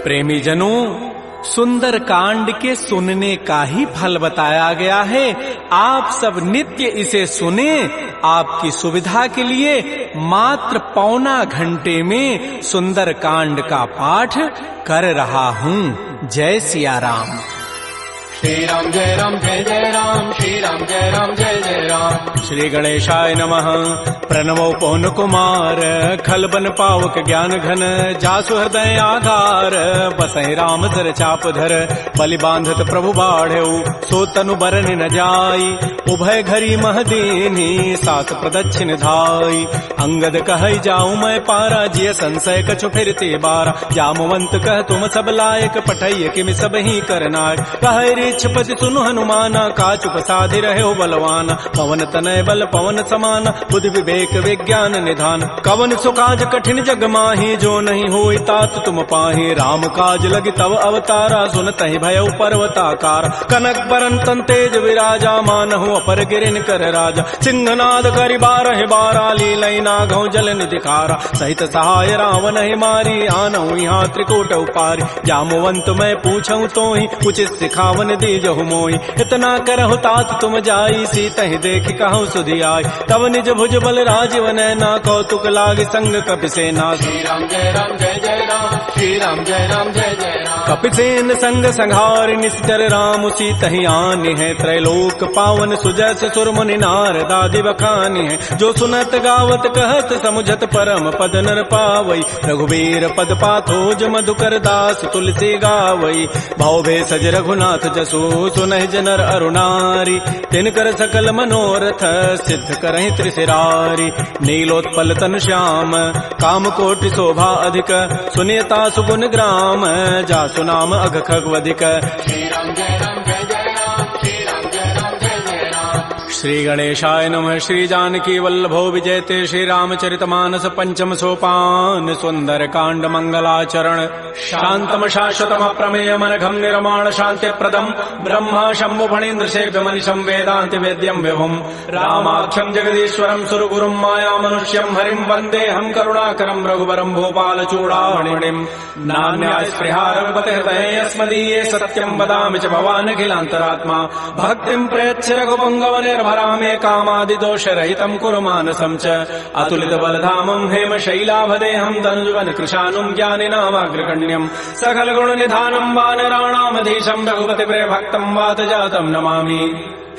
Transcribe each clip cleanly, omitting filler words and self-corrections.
प्रेमी जनों, सुंदर कांड के सुनने का ही फल बताया गया है। आप सब नित्य इसे सुने। आपकी सुविधा के लिए मात्र पौना घंटे में सुंदर कांड का पाठ कर रहा हूँ। जय सिया राम। श्री राम जय राम जय जय राम, श्री राम जय राम जय जय राम। श्री गणेशाय नमः। प्रणवो पवन कुमार, खल बन पावक ज्ञान घन, जासु हृदय आधार, बसहि राम सर चाप धर, बलि बांधत प्रभु बाढ़ऊ, सो तनु बरन न जाई, उभय घरी महदीनी, सात प्रदक्षिण धाई। अंगद कहई जाऊं मैं पारा, जिय संशय कछु फिरते बारा, जामवंत कह तुम सब लायक, पठैय किम सब ही करनाय। कहै छपति सुनु हनुमाना, काचु प्रसादि रहे बलवाना, पवन तनय बल पवन समाना, बुद्धि विवेक विज्ञान निधान। कवन सुकाज कठिन जग माही, जो नहीं होई तात तुम पाही। राम काज लगी तव अवतारा, सुनतहि भयउ पर्वताकार। कनक बरन तन तेज विराजा, मानहु अपर गिरिन कर राजा। सिंहनाद करि बारह बारा, लीलई नागौ जल निधिकारा। सहित सहाय रावण ही मारी, आनहु यहाँ त्रिकूट उपारी। जामवंत मैं पूछऊं तोहि, उचित सिखावन दीजहु मोहि। इतना करहु तात तुम जाई, सीतहि देखि कहु सुधि आई। तब निज भुज बल राजीव नैना, कौतुक लागी संग कपिसेना। श्री राम जय राम जय जय राम, श्री राम जय राम जय जय राम। कपिसेन संग संहार, निश्चर राम सीतहि आनि है। त्रैलोक पावन सुजस सुर मुनि नारद आदि बखानि है। जो सुनत गावत कहत समुझत परम पद नर पावई। रघुबीर पद पाथोज मधुकर दास तुलसी गावई। भाव भे सज रघुनाथ जसु, सुनहि जनर अरुणारी। तिनकर सकल मनोरथ, सिद्ध करहि त्रिशिरारी। नीलोत्पल तनु श्याम, काम कोटि शोभा अधिक। सुनियता सुगुण ग्राम, जासु नाम अघ खगवधिक। श्री राम जय राम जय जय राम, श्री राम जय राम जय जय राम। श्री गणेशाय नमः। श्री जानकी वल्लभो विजयते, श्री रामचरितमानस पंचम सोपान। सुंदर कांड मंगलाचरण, शांतम शाश्वतम अप्रमेय मनघम निर्माण शांति प्रदम। ब्रह्मा शंभु फणीन्द्र सेव्य मनिषं वेदांति वेद्यम विभुम। रामाख्यम जगदीश्वरम सुरगुरुम माया मनुष्यम हरिम वंदे हम करुणाकरम रघुवरम भूपाल चूड़ामणिम। नान्या स्पृहा रघुपते हृदये अस्मदीये, सत्यम वदामि च भवान् अखिलान्तरात्मा। भक्तिं प्रयच्छ रघुपुंगव निर्भरामे, कामादि दोष रहितं कुरु मानसं च। अतुलित बलधामं हेम शैलाभदेहं, तनुजुवन कृशानुं ज्ञानिनामाग्रगण्यं। सकल गुण निधानं वानराणामधीशं, रघुपति प्रिय भक्तं वात जातं नमामि।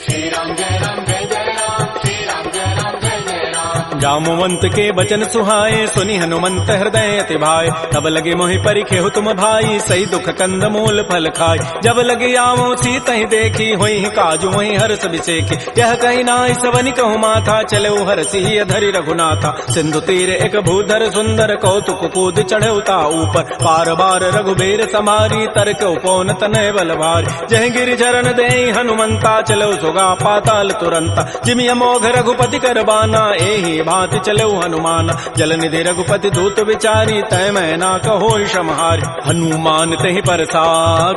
श्री राम जय राम जय जय राम, श्री राम जय राम जय जय राम। जामवंत के बचन सुहाए, सुनि हनुमंत हृदय अति भाए। तब लगे मोहि परिखेहु तुम भाई, सही दुख कंद मूल फल खाय। जब लगे आवो सीतहि देखी, होई काजु वही हर्ष बिसेखी। यह कही नाई सवनि कहु माथा, चले हरषि धरि रघुनाथा। सिंधु तीर एक भूधर सुंदर, कौतुक कूद चढ़े ता ऊपर। पार बार रघुबीर समारी, तर्क उपौन तनय बल भारी। जह गिरि चरण देहि हनुमंता, चलो सुगा पाताल तुरंता। जिमि अमोघ रघुपति कर बाना, एहि भांति चलो हनुमान। जल निधि रघुपति दूत विचारी, तय मैं ना कहो क्षमहारी। हनुमान तहि परसा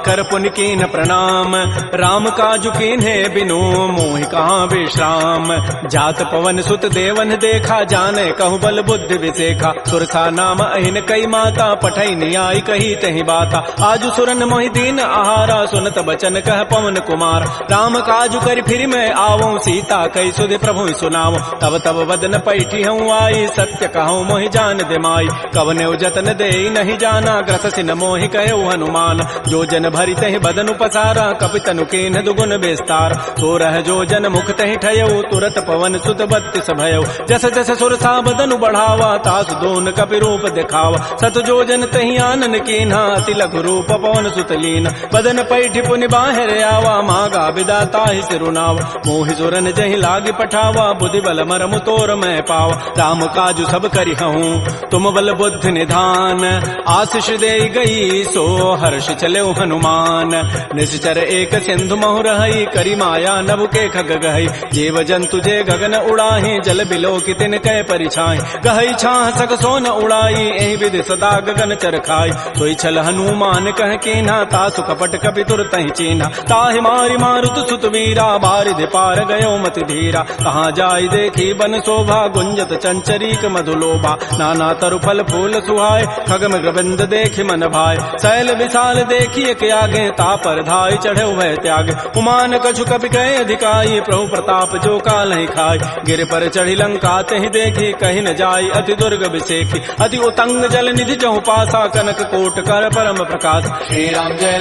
कर पुनि कीन प्रणाम, राम काजु कीन्हे बिनु मोहि कहाँ विश्राम। जात पवन सुत देवन देखा, जाने कहु बल बुद्धि विसेखा। सुरसा नाम अहिन कई माता, पठई नियाई कही तहि बाता। आजु सुरन मोहि दीन आहारा, सुनत बचन कह पवन कुमार। राम काजु करि फिर मैं आवो, सीता कई सुधि प्रभु सुनावो। तब तब वदन पैठी हूँ आई, सत्य कहूँ मोहि जान दिमाई। कवने जतन दे नहीं जाना, ग्रससि न मोहि कहे हनुमान। जो जन भरि तहि बदनु पसारा, कपितनु कीन्ह दुगुन विस्तार। तो रह जो जन मुख तहि ठयऊ, तुरत पवन सुत बत्तिस भयऊ। जस जस सुरसा बदनु बढ़ावा, तासु दोन कपि रूप दिखावा। सत जो जन तहि आनन कीन्हा, अति लघु रूप पवन सुत लीना। बदन पैठि पुनि बाहिर आवा, मागा विदा ताहि सिरुनावा। मोहि सुरन जहि लागी पठावा, बुद्धि बल मरमु तोर मैं पावा। राम काजु सब करिहूँ, तुम बल बुद्धि निधान। आशीष दे गई सो हर्ष चले हनुमान। निश्चर एक सिंधु महु रही, करी माया नभ के खग गहई। जीव जंतु जे गगन उड़ाही, जल बिलो कि तिन कै परिछाई। गहई छाह सक सोन उड़ाई, एहि विधि सदा गगन चर खाई। सोई छल हनुमान कह कीन्हा, तासु कपट कपि तुरतहि चीन्हा। ताहि मारि मारुत सुत वीरा, बारिधि पार गयो मति धीरा। कहाँ जाई देखी बन शोभा, गुंजत चंचरीक मधुलोभा नाना तरु फल फूल सुहाय खगम ग्रबिंद देखि मन भाय शैल विशाल देखिए के आगे तापर धाय चढ़े भय त्याग उमान कछु कपि कहे अधिकाई प्रभु प्रताप जो काल ही खाय गिर पर चढ़ी लंका तहि देखी कहीं न जाय अति दुर्ग विषेखी अति उतंग जल निधि जहु पासा कनक कोट कर परम प्रकाश श्री राम जय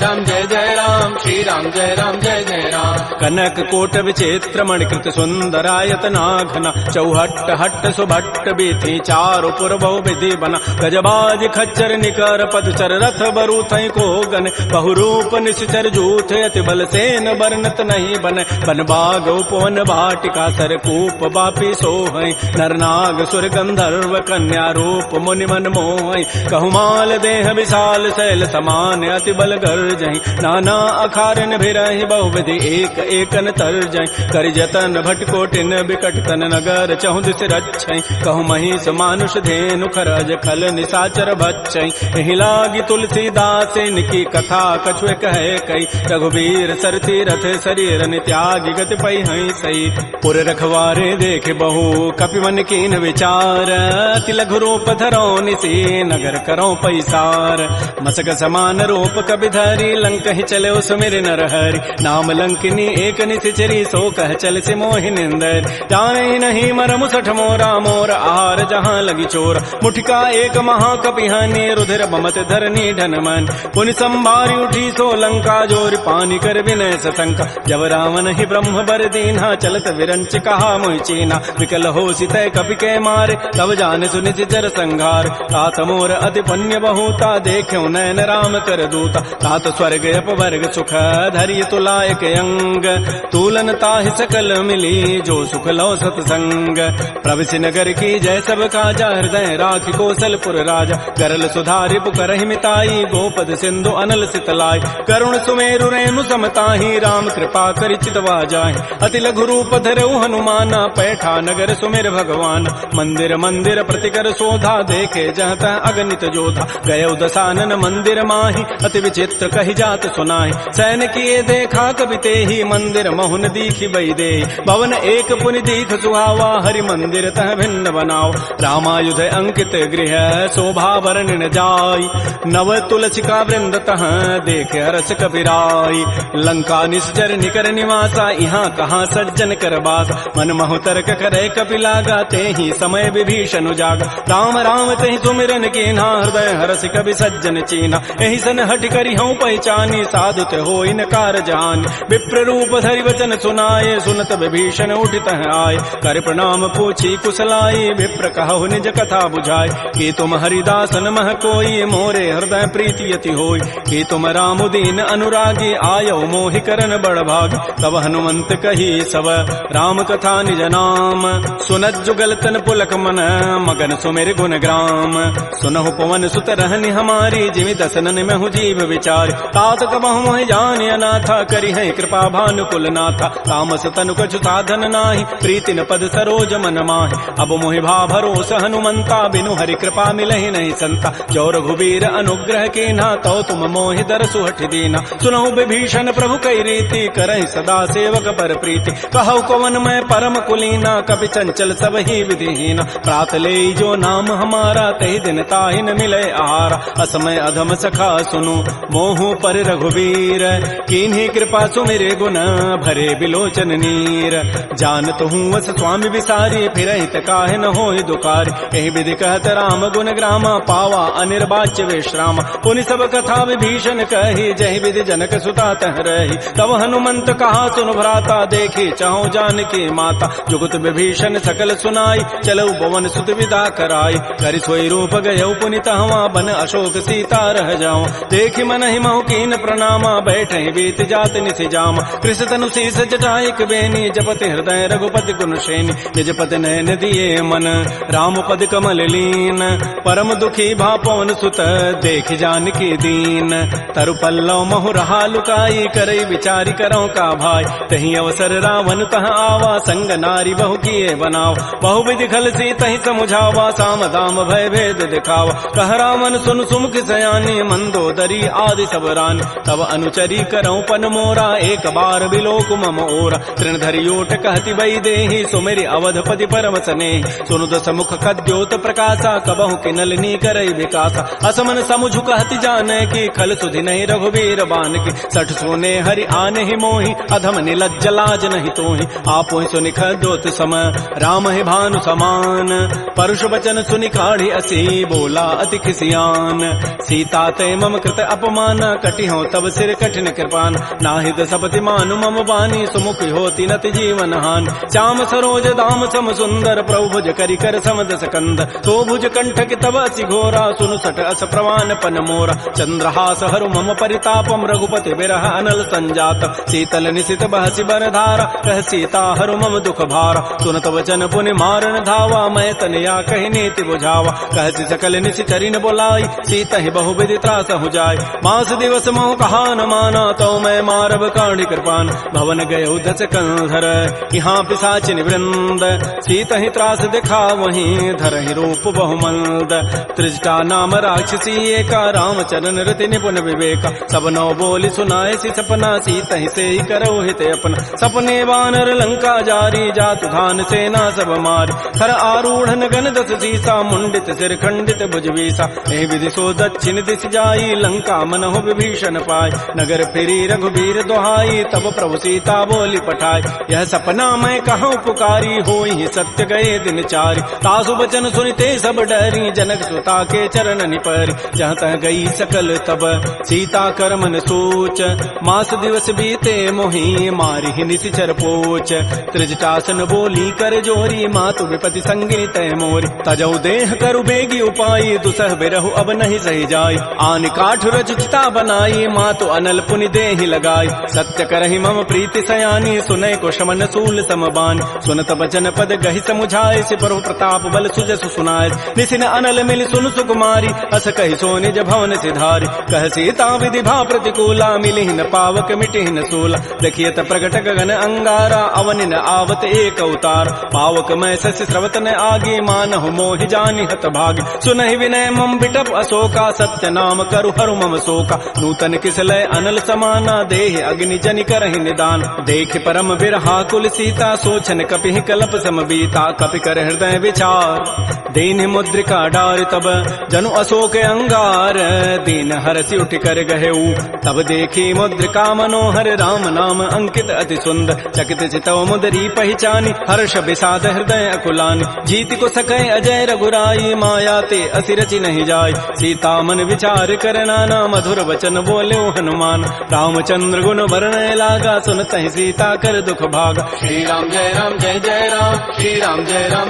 जय राम श्री राम जय जय राम कनक कोट विचित्र मणिकृत सुंदरायत नाघना चौहट्ट हट्ट सुभट्ट बीथी चारु पुर बहु विधि बना गजबाज खच्चर निकर पदचर रथ बरु थई को गन बहुरूप निश्चर जूथ अति बल सेन बरनत नहीं बन बन बाग उपवन भाटिका सरकूप बापी सोहै नरनाग सुर गंधर्व कन्या रूप मुनि मन मोहै कहुमाल देह विशाल शैल समान अति बल गर्जहि नाना अखारन भिरहि बहुविधि एक एकन तरजहि करि जतन भटकोटिन बिकट तन नगर चहु दिस रक्षै कहु महिष मानुष धेनु खरज खल निसाचर भक्षै एहि लागी तुलसीदास इनकी कथा कछुए कहे कई रघुवीर सरती रथ शरीर त्यागी गति पै हई सई पुर रखवारे देख बहु कपि मन कीन विचार अति लघु रूप धरो निसी नगर करो पैसार मसक समान रूप कपि धरी लंक ही चले सुमिर नर हरि नाम लंकिनी एक निशिचरी सो कह चल से मोहि निंदर जाने नहीं मरमु सठ मोरा मोर आहार जहाँ लगी चोर मुठिका एक महाकपिहानी रुधिर बमत धरनी ढनमन पुनि संभारी उठी सो लंका जोर पानी कर विनय सशंका जब रावण ही ब्रह्म बर दीन्हा चलत विरंच कहा मोहि चीना विकल हो सितय कपि के मारे तब जान सुनित जर संघार तात मोर अति पुण्य बहुता देख्यो नयन राम कर दूता तात स्वर्ग अपवर्ग सुख धैर्य तुलायक अंग तूलन ताहि सकल मिली जो सुख लो सतसंग प्रविशि नगर की जय सब काजा हृदय राखि कौशलपुर राजा गरल सुधारि पुकरहि मिताई गोपद सिंधु अनल सितलाई करुण सुमेरु रेणु समताहि राम कृपा करि चितवा जाहि अति लघु रूप धरऊ हनुमाना पैठा नगर सुमेर भगवान मंदिर मंदिर प्रतिकर शोधा देखे जहत अगणित जोधा गयो दसानन मंदिर माहि अति विचित्र कहि जात सुनाहि सैन किए देखा कवि तेहि मंदिर महुन दीखि बई दे भवन एक पुनि दीख सुहावा हरि मंदिर तह भिन्न बनाओ रामायुध अंकित गृह शोभा वर्णन जाय नव तुलसिका वृंद तह देखे हरस कबीराई लंका निश्चर निकर निवासा यहाँ कहाँ सज्जन कर बास मन महु तर्क करे कपिलागा ते ही समय विभीषण जागा राम राम ते सुमिरन कीन्हा हृदय हरस कवि सज्जन चीना एहि सन हट करि हूँ पहचानी साधुत हो कार जान विप्र रूप धरि वचन सुनाए सुनत विभीषण उठित आए कर प्रणाम पूछी कुशलाई विप्र कहु निज कथा बुझाए कि तुम हरिदासन मह कोई मोरे हृदय प्रीति यति होई कि तुम राम दीन अनुरागी आयो मोहि करन बड़ भाग तब हनुमंत कही सब राम कथा निज नाम सुनत जुगल तन पुलक मन मगन सुमेर गुण ग्राम सुनहु पवन सुत रहनि हमारी जिमि दसनन में हूँ जीव विचार तात कबहु मोहि जान अनाथा करि है कृपा भानुकुल नाथा तामस तनु कछु साधन नाही प्रीति न पद सरोज मन माहि अब मोहि भा भरोस हनुमंता बिनु हरि कृपा मिलहि नहीं संता जो रघुबीर अनुग्रह कीन्हा तो तुम मोहि दरसु हठ दीना सुनहु विभीषण प्रभु कई रीति करहि सदा सेवक पर प्रीति कहु कवन मैं परम कुलीना कपि चंचल सब ही विधिहीना प्रात ले जो नाम हमारा तहि दिन ताहि न मिले आहारा असमय अधम सखा सुनु मोहु पर रघुबीर कीन्ही कृपा सुमिरे गुण भरे बिलोचन नीर जानत हूँ वस स्वामी विसारी फिर हित काहे न होय दुखारी एहि विधि कहत राम गुण ग्रामा पावा अनिर्वाच्य विश्राम पुनि सब कथा विभीषण कही जहि विधि जनक सुता तह रही तब हनुमंत कहा सुन भ्राता देखी चाहु जानकी माता जुगत विभीषण सकल सुनाई चलऊ पवन सुत विदा कराई करि सोई रूप गयऊ पुनि तहवा बन अशोक सीता रह जाओ देखि मन ही महु कीन प्रणामा बैठे बीत जात निसि जाम कृष तनु शीस जटाइक बेनी जपति हृदय रघुपति गुण श्रेणी निज पति नयन दिए मन राम पद कमल लीन परम दुखी भा पवन सुत देख जानकी दीन तरु पल्लव महु रहा लुकाई करई विचारी करो का भाई तही अवसर रावण तह आवा संग नारी बहु किए बनाओ बहु विधि खल सी तही समुझावा साम दाम भय भेद दिखावा कह रावण सुन सुमुख सयानी मंदोदरी आदि सब रानी तब अनुचरी करऊं पन मोरा एक बार बिलोक मम ओरा तृण धरियोट कहति बई देहि सुमेरि अवधपति पर परम सने सुनु दस मुख कद्योत प्रकाशा कबहु किनलनी करई विकासा असमन समुझु कहति जाने की खल सुधि नहीं रघुबीर बान की सठ सोने हरि आने ही मोहि अधम निलज्ज लाज नहीं तोहि आपो सुनि खद्योत समय राम ही भानु समान परुष वचन सुनि काढ़ी असी बोला अति खिसियान सीता ते मम कृत अपमान कटि हो तब सिर कठिन कृपान नाहिद सपति मानु मम बानी सुमुख होती नति जीवन हान श्याम सरोज दाम सम सुंदर प्रभु भुज करि कर समदस कंद तो भुज कंठ के तब असि घोरा सुनु सट अस प्रवान पन मोरा चंद्रहास हरु मम परितापम रघुपति विरह अनल संजात शीतल निशित बहसि बर धारा कह सीता हरु मम दुख भारा सुनत वचन पुनि मारन धावा मैं तनया कहि नीति बुझावा कहति सकल निशि चरिन बोलाई सीता ही बहु विधि त्रास हो जाय मास दिवस मोह कहा न माना तो मैं मारब काढ़ी कृपान भवन गय दस कंधर यहाँ पिशाचिन वृंद सीता ही त्रास दिखा वहीं धर ही रूप बहुमंद त्रिजटा नाम राक्षसी एका राम चरण रति निपुण विवेका सब नौ बोली सुनाए सी सपना सीता ही से ही करो हित अपना सपने वानर लंका जारी जातु धान सेना सब मारी थर आरूढ़ गन दस सीसा मुंडित सिर खंडित भुजवीसा ए विधि सो दक्षिण दिश जाई लंका मनहु विभीषण पाय नगर फिरी रघुबीर दोहाई तब प्रभु सीता बोली पठाई यह सपना मैं कहूँ पुकारी होई सत्य गए दिन चारि तासु बचन सुनते सब डरी जनक सुता के चरण निपरि जहाँ तह गई सकल तब सीता कर मन सोच मास दिवस बीते मोहि मारी ही निशिचर पोच त्रिजटासन बोली कर जोरी मातु विपति संगी तय मोरी तजौ देह करु बेगी उपाई दुसह बिरहु अब नहीं सही जाई आन काठ रचिता बनाई मातु अनल पुनि देहि लगाई सत्य करहि मम प्रीति सयानी सुनय को शमन सूल समबान सुनत बचन पद गहि समुझाए से प्रभु प्रताप बल सुजसु सुनाए निसिन अनल मिल सुन सुकुमारी अस कहि सो निज भवन सिधारी कह सीता विधि भा प्रतिकूला मिलि न पावक मिटि न सूला देखियत प्रगट गगन अंगारा अवनि न आवत एक अवतार पावक मैं शशि स्रवत न आगे मानहु मोहि जानि हत भागी सुनहि विनय मम बिटप अशोका सत्य नाम करु हरु मम शोका नूतन किसलय अनल समाना देह अग्नि जनि करहि निदान देख परम बिरहा कुल सीता सोचन कपि कलप सम बीता कपि कर हृदय विचार दीन मुद्रिका डार तब जनु अशोक अंगार दीन हरसि उठ कर गहेऊ तब देखी मुद्रिका मनोहर राम नाम अंकित अति सुंदर चकित चितव मुदरी पहचानी हर्ष विषाद हृदय अकुलानी जीत को सकै अजय रघुराई माया ते असि रचि नहीं जाय सीता मन विचार कर नाना मधुर वचन बोले हनुमान रामचंद्र गुण वर्णय लागा सुनत ही सीता कर दुख भागा श्री राम जय जय राम श्री राम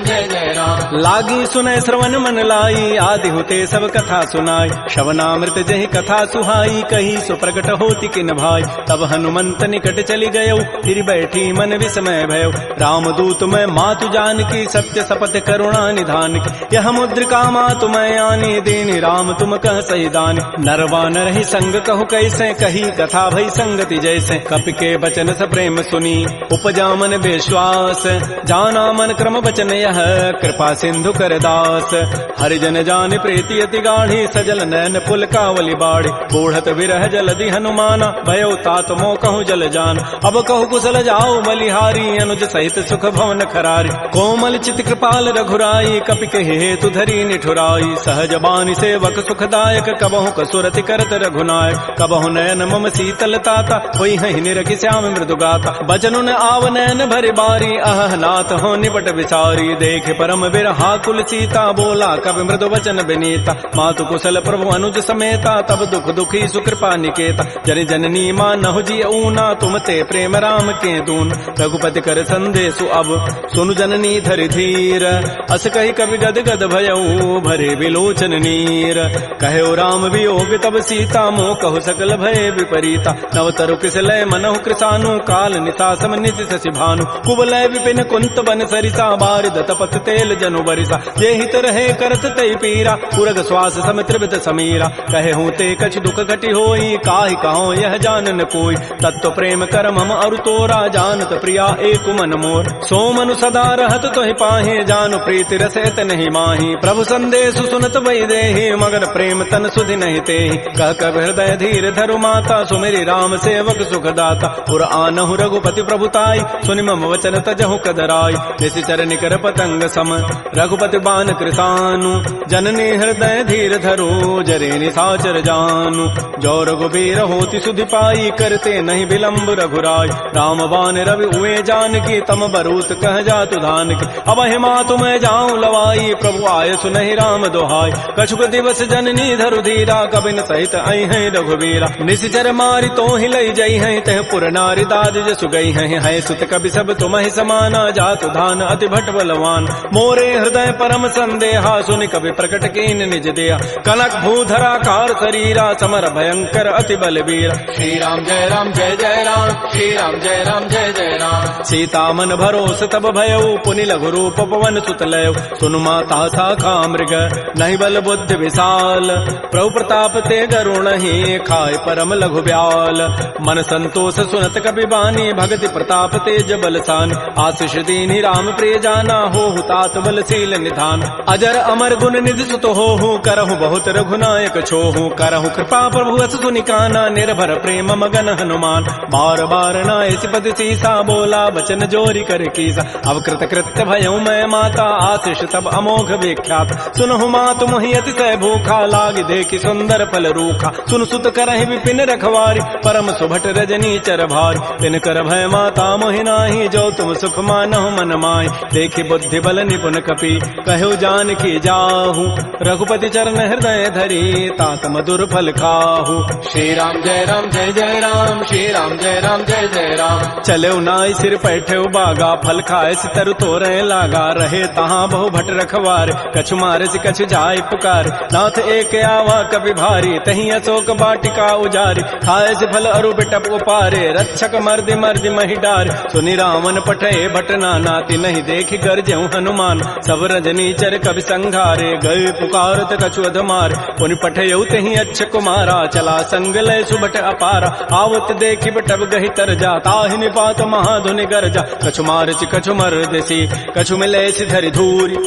जय जय राम लागी सुनय श्रवण मन लाई आदि होते सब कथा सुनाई श्रवणामृत जहि कथा सुहाई कही सो प्रकट होती किन भाई तब हनुमंत निकट चली गयो फिर बैठी मन विस्मय भयो राम दूत मैं मातु जान की सत्य सपथ करुणा निधान की यह मुद्रिका मातु मैं आनी दीनी राम तुम कह सही दानी नरवान रही संग कहु कैसे कही कथा भई संगति जैसे कपि के बचन स प्रेम सुनी उपजा मन विश्वास जाना मन क्रम बचन यह कृपा सिंधु कर दास हरिजन जान प्रीति अति गाढ़ी सजल नैन पुल कावली बाड़ी बूढ़त विरह जलधि हनुमाना भयो तात मो कहूँ जल जान अब कहु कुशल जाओ बलिहारी अनुज सहित सुख भवन खरारी कोमल चित कृपाल रघुराई कपि कहि हेतु धरी निठुराई सहज बानी सेवक सुखदायक कबहु कसुरति करत रघुनायक कबहु नयन मम शीतल ताता होई हहि निरखि श्याम मृदु गाता बचनु न आव नयन भरि बारी अह नाथ हो निपट विचारी देख परम बिरहा कुल सीता बोला कवि मृदु वचन विनीता मातु कुशल प्रभु अनुज समेता तब दुख दुखी सुकृपा निकेता जन जननी मां नहु जी ऊना तुम ते प्रेम राम के दून रघुपति कर संदेशु अब सुनु जननी धरि धीर अस कहि कवि गद गद भयऊ भरे विलोचन नीर कहो राम वियोग तब सीता मोह कहु सकल भय विपरीता नव तरु किसलय मनहु कृसानु काल निता सम निति शशि भानु कुबलय विपिन कुंत बन सरिसा बारिद तपत तेल जनु बरिसा जे हित रहे करत तई पीरा पुरग श्वास सम त्रिवित समीरा कहे हूँ ते कछ दुख घटी होई काहि कहो यह जानन कोई तत्व प्रेम कर मम और तोरा जानत प्रिया एक मन मोर सो मनु सदा रहत तोहि पाहे जानु प्रीति रसत नहीं माही प्रभु संदेश सुनत वै देहि मगर प्रेम तन सुधि नहीं तेहि कह कब हृदय धीर धरु माता सुमेरी राम सेवक सुख दाता पुर आनहु रघुपति प्रभुताई सुनि मम वचन तजहु कदराई निशिचर निकर पतंग सम रघुपति बान कृसानु जननी हृदय धीर धरो जरे निशाचर जानु जो रघुबीर होति सुधि पाई करते नहीं विलंब रघुराई राम बान रवि उए जान की तम बरूत कह जातु धान की अब हिमा तुम्हें जाऊं लवाई प्रभु आय सुनहि राम दोहाई कछुक दिवस जननी धरु धीरा कबिन सहित आई है रघुबीरा निशिचर मारी तो ही लई जई है तह पुर नारी दाद जसु गई है सुत कवि सब तुम ही समाना जातु धान अति भट बलवान मोरे हृदय परम संदेहा सुनि कवि प्रकट कीन निज देहा कनक भूधरा कार शरीरा समर भयंकर अति बलबीरा श्री राम जय राम जय जय राम श्री राम जय राम जय जय राम सीता मन भरोस तब भयउ पुनि लघु रूप पवन सुत लय सुनु माता शाखा मृग नहीं बल बुद्धि विशाल प्रभु प्रताप ते गरुण ही खाय परम लघु ब्याल मन संतोष सुनत कपि बानी भगति प्रताप तेज बलसान आशीष दीनि राम प्रिय जाना हो तात बलशील निधान अजर अमर गुण निधि सुत हो करहु बहुत रघुनायक छोहु करहु कृपा प्रभु अस सुनि काना निर्भर प्रेम मगन हनुमान बार बार नाय सिपति सीसा बोला बचन जोरी कर कीसा अब कृत कृत्य भयउ मैं माता आशीष तब अमोघ विख्यात सुनहु मातु मोहि अतिशय भूखा लाग देखि सुंदर फल रूखा सुन सुत करहि विपिन रखवारी परम सुभट रजनी चर भारी तिन कर भय माता मोहि नाही जो तुम सुख मानहु मन माहि देखि बुद्धि बल निपुण कपि कहु जान की जाहु रघुपति चरण हृदय धरी तात मधुर फल खाहु श्री राम जय राम जय जय राम श्री राम जय राम जय जय राम चले नाई सिर पैठे बागा फल खाए सितर तोरे लागा रहे तहाँ बहु भट रखवार कछु मारे से कछु जाय पुकार नाथ एक आवा कभी भारी तही अशोक बाटिका उजारी खाए से फल अरु बिटप उपारे रक्षक मर्दि मर्दि मही डार सुनि रावण पठे भट नाती नहीं देख गरजहु हनुमान सब रजनी चर कवि संघारे गए पुकारत कछु अधमार पुनि पठयउ तही अच्छ कुमारा चला संग लय सुबट अपारा आवत देखि बटब गहि तर जा ताहि निपात महाधुनि गरजा कछु मारचि कछु मर्दसी कछु मिले धरि धूरी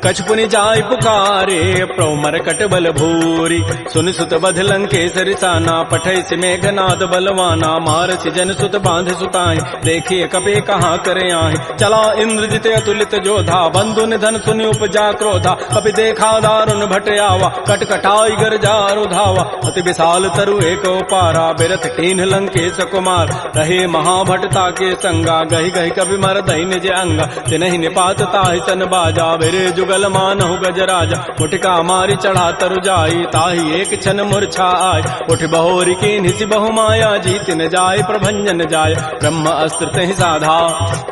कछु पुनि जाय पुकारे प्रभु मरकट बल भूरी सुनि सुत बध लंकेसरि साना पठै सि मेघनाद बलवाना मारसि जन सुत बांध सुताई देखिए कपि कहाँ करे आहि चला इंद्रजित अतुलित जोधा बंधु निधन सुनि उपजा क्रोधा कपि देखा दारुण भट आवा कटकटाई गरजारु धावा अति विशाल तरु एक पारा बिरथ कीन्ह लंकेश कुमार रहे महाभटता के संगा गहि गहि कवि मर दहि निज अंगा तिनहि निपात ताहि सन बाजा बिरे जुगल मानहु गजराजा मुटिका मारी चढ़ा तरु जाई ताहि एक क्षण मूर्छा आय उठ बहोरी की निसि बहु माया जीत न जाय प्रभंजन जाय ब्रह्म अस्त्र तहि साधा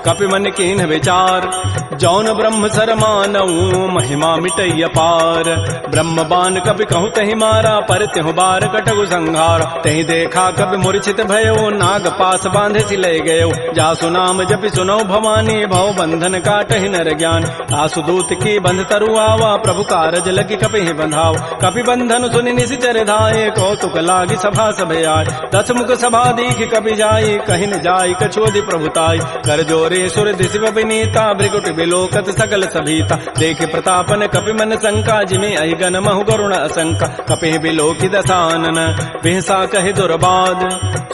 कपि मन कीन्ह विचार जौन ब्रह्म सर मानऊ महिमा मिटई अपार ब्रह्म बान कपि कहूँ तहि मारा पर त्यहु बार कटगु संहार तहि देखा कपि मूर्छित भयो नाग पास बांधे सि ले गयो जासु नाम जपि सुनो भवानी भव बंधन काटहि नर ज्ञान आसु दूत की बंध तरु आवा प्रभु कारज लगी कपि बंधाव कपि बंधन सुनि निशिचर धाये कौतुक लागी सभा सब आय दस मुख सभा दीख कपि जाई कहि न जाई कछोदि प्रभुताई कर जोरे सुर दिशि विनीता भृगुट बिलोकत सकल सभीता देख प्रतापन कपि मन शंका जिमे अहिगन महु गरुण असंका कपि बिलोकि दसानन बिहसा कहि दुर्बाद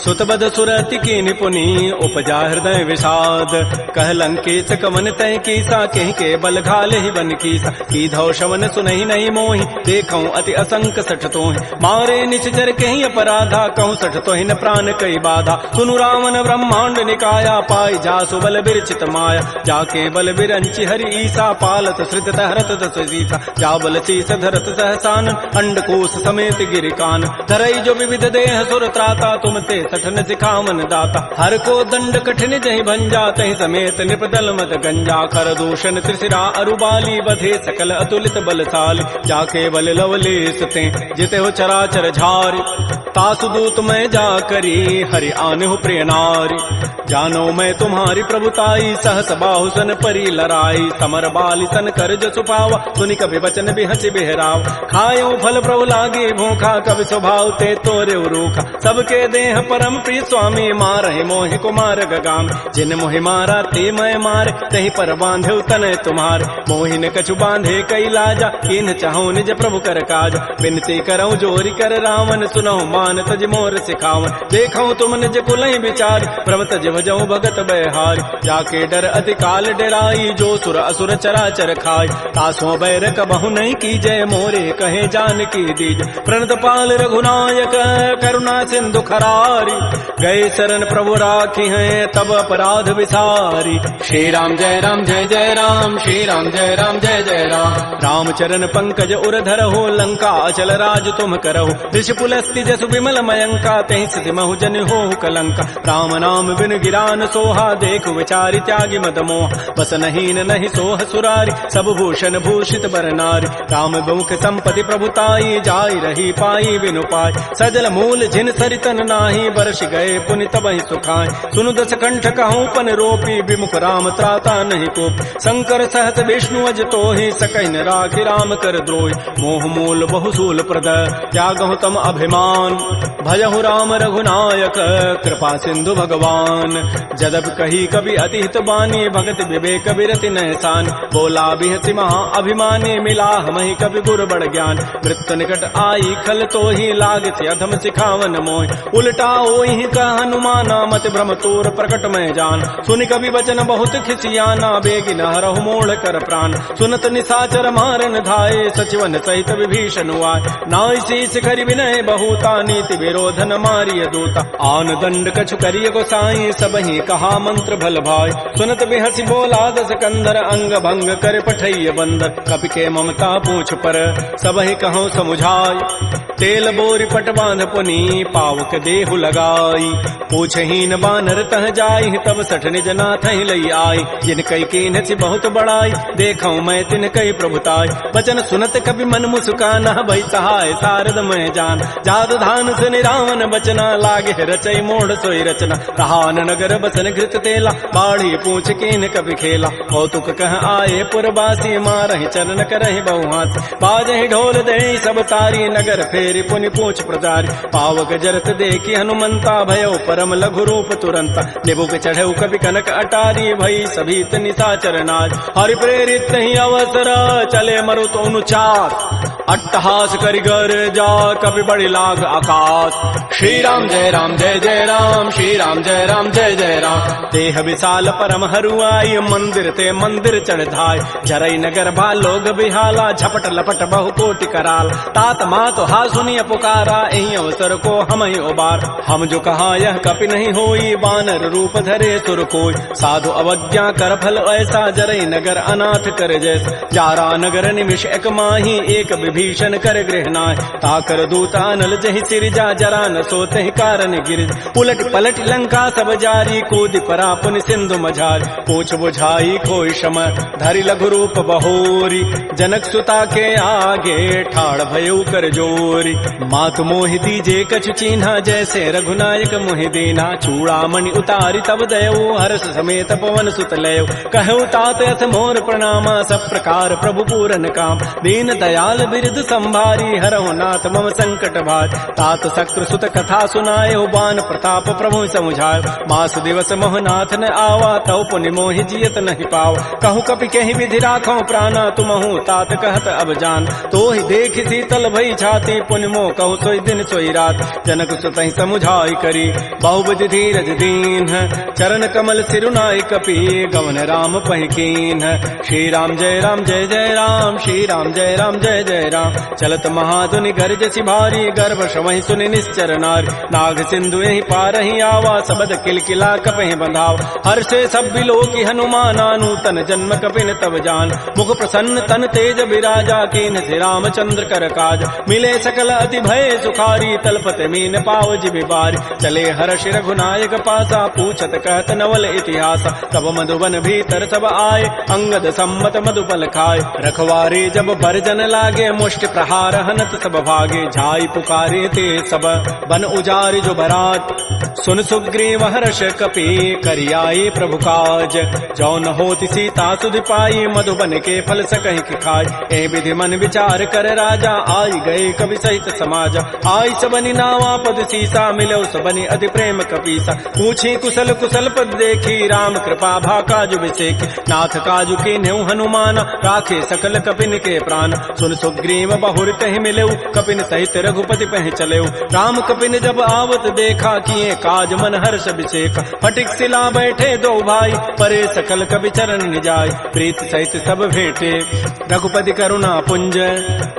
सुतबद सुरति की निपुनी उपजा हृदय विषाद कह लंकेश कवन तय कीसा कहीं के बल घाले ही बन कीसा की धौ शवन सुनहि नहीं मोहि देखऊं अति असंक सठ तोहि मारे निश्चर कहीं अपराधा कहूँ सठ तोहि न प्राण कई बाधा सुनु रावण ब्रह्मांड निकाया पाई जासु बल बिरचित माया जाके बल बिरंचि हरि ईसा पालत श्रित हरत दस सीसा जा बल शीस धरत सहसान अंडकोश समेत गिरिकान धरई जो विविध देह सुर त्राता तुम ते सठन सिखावन दाता हर को दंड कठिन जहि भंजा तहि समेत निपदल मत गंजा कर दूषण त्रिशिरा अरुबाली बधे सकल अतुलित बलशाली जाके बल लवलेस ते जिते हो चराचर झारी तासु दूत मैं जा करी हरि आने हो प्रिय नारी जानो मैं तुम्हारी प्रभुताई, सहस बाहु सन परी लराई, समर बाली सन कर जो सुपावा, सुनि कभी वचन भी हंसी बिहराव, खायो फल प्रभु लागे भूखा, कभी स्वभाव ते तोरे रूखा, सबके देह परम प्रिय स्वामी, मारहि मोहि कुमार गगाम, जिन मोहि मारा ते मैं मारे, तही पर बांधे तनय तुम्हारे, मोहि न कछु बांधे कई लाजा, किन चाहो निज प्रभु कर काज, बिनती करऊं जोरी कर रावण, सुनहु मान तज मोर सिखावन, देखऊं तुम निज कुलहि विचार, भ्रम तज भजऊं भगत बहारी, जाके डर अति काल डराई, जो सुर असुर चराचर खाई, तासों बैर कबहु नहीं कीजय, मोरे कहे जान की दीज, प्रणत पाल रघुनायक करुणा सिंधु खरारी, गए शरण प्रभु राखी हैं तब अपराध विसारी, श्री राम जय राम जय जय राम, श्री राम जय राम जय जय राम, रामचरण पंकज उर धरहो, लंका अचल राज तुम करहो, ऋषि पुलस्ति जसु विमल मयंका, तहि सिद्धि महु जन हो कलंका, राम नाम बिन गिरान सोहा, देख विचारि त्यागी मद मोह, बस नहीं नहीं सोह सुरारी, सब भूषण भूषित बर नारी, राम मुख संपत्ति प्रभुताई, जाय रही पाई बिनु पाई, सजल मूल जिन सरितन नाही, बरस गए पुनि तबहि सुखाय, सुनु दस कंठ कहूँ पन रोपी, विमुख राम त्राता नहीं कोप, शंकर सहत विष्णु अज तोहि, सकैन राखि राम कर द्रोहि, मोह मूल बहुसूल प्रद, त्यागहु तम अभिमान, भजहु राम रघुनायक, कृपा सिंधु भगवान, जदब कही कवि अति हित बानी, भगत विवेक विरति नहसान, बोला बिहति महा अभिमानी, मिला हमहि कवि गुर बड़ ज्ञान, मृत्यु निकट आई खल तोहि, लागति अधम सिखावन मोहि, उल्टा ओहि का हनुमाना, मति भ्रम तोर प्रकट में जान, सुनि कवि वचन बहुत खिसियाना, बेगी न हरहु मोड़ कर प्राण, सुनत निशाचर मारन धाये, सचिवन सहित विभीषण आए, नाई शीस करि विनय बहुता, नीति विरोधन मारिय दूता, आन दंड कछु करिय गोसाई, सबहि कहा मंत्र भल भाई, सुनत बिहसि बोला दस कंदर, अंग भंग कर पठैय बंदर, कपि के ममता पूछ पर, सबहि कहूँ समुझाय, तेल बोरी पट बांध पुनी, पावक देहु लगाई, पूछहीन बानर तह जाई, तब सठ निज नाथ लई आई, जिन कई कीन सी बहुत बड़ाई, देखऊं मैं तिन कई प्रभुताई, बचन सुनत कभी मन मुस्काना, भई सहाय सारद मैं जान, जादु धान सुनि रावण बचना, लागे रचई मोड़ सोई रचना, रहान नगर बसन घृत तेला, बाढ़ी पूछ कीन कभी खेला, कौतुक कह आए पुरबासी, मारहि चरण करहि बहुहास, बाजहि ढोल दे सब तारी, नगर फेरि पुनि पूछ प्रजारी, पावक जरत देखी हनुमंता, भयो परम लघु रूप तुरंता, निबुक चढ़ऊ कवि कनक अटारी, भई सभीत निशाचर नाज, हरि प्रेरित ही अवसर, चले मरुत अनुचार, अट्टहास करिगर जा, कवि बड़ी लाग आकाश, श्री राम जय राम जय जय राम, श्री राम जय राम जय जय राम, देह विशाल परम हरुआई, मंदिर ते मंदिर चढ़ धाय, जरई नगर बा लोग बिहाला, झपट लपट बहु कोटि कराल, तात मात हा सुनिय पुकारा, एहि अवसर को हम ही उबार, हम जो कहा यह कपि नहीं होई, बानर रूप धरे सुर कोई, साधु अवज्ञा कर फल ऐसा, जरई नगर अनाथ कर जैसा, जारा नगर निमिष एक माही, एक विभीषण कर गृहनाय, ताकर दूता नल जहि सिरजा, जरा न सोते कारण गिरिज, उलट पलट लंका सब जारी, कूद परा पुनि सिंधु मझारी, पूछ बुझाई खोई शम, धरि लघु रूप बहोरी, जनक सुता के आगे ठाड़ भयउ कर जोरी, मातु मोहि दीजे कछु चीन्हा, जैसे रघुनायक मोहि दीना, चूड़ामणि उतारी तब दयऊ, हर्ष समेत पवन सुत लयऊ, कहऊ तात यथ मोर प्रणामा, सब प्रकार प्रभु पूरन काम, दीन दयाल बिरद संभारी, हरहु नाथ मम संकट भार, तात शक्र सुत कथा सुनाए, बान प्रताप प्रभु समुझाय, मास दिवस मोहनाथ न आवा, तव पुनि मोहि जियत नहीं पाव, कहूँ कपि कहीं विधि राखो प्राणा, तुमहु तात कहत अब जान, तो ही देख शीतल भई छाती, पुनि मोह कहूँ सोई दिन सोई रात, जनक सुतहि समुझाई करी, बहुविधि धीरज दीन, चरण कमल सिरुनाई कपि, गवन राम पहिकीन, श्री राम जय राम जय जय राम, श्री राम जय राम जय जय राम, चलत महाधुनि गर्ज सिभारी, गर्भ श्रवहि सुनि निश्चर नारी, नाग सिंधु यही पारहि आवा, सबद किलकिला कपहि बंधाव, हर्षे सब बिलोकी हनुमाना, नूतन जन्म कपिन तब जान, मुख प्रसन्न तन तेज विराजा, कीन से रामचंद्र कर काज, मिले सकल अति भय सुखारी, तलपत मीन पाव जिभि बारी, चले हर्ष रघुनायक पासा, पूछत कहत नवल इतिहास, तब मधुबन भीतर सब आए, अंगद सम्मत मधुपल खाए, रखवारे जब बरजन लागे, मुष्टि प्रहार हनत सब भागे, जाई पुकारे ते सब बन उजार जो बरात। सुन सुग्रीव हर्ष कपि करियाए प्रभु काज, जो न होती सीता सुध पाई मधुबन के फल सकहि की खाय। ए विधि मन विचार कर राजा, आई गए कवि सहित समाज। आई सबनि नावा पद सीसा, मिलो सबनि अति प्रेम कपीसा। पूछी कुशल कुशल पद देखी, राम कृपा भा काजु विसेखी। नाथ काजु के न्यू हनुमान, राखे सकल कपिन के प्राण। सुन सुग्रीव बहुर तहि मिलेऊ, कपिन सहित रघुपति पह चलेऊ। राम कपिन जब आवत देखा, किए काज मन हर्ष विषेक। फटिक सिला बैठे दो भाई, परे सकल कवि चरण निजाय। प्रीत सहित सब भेंटे, रघुपति करुणा पुंज।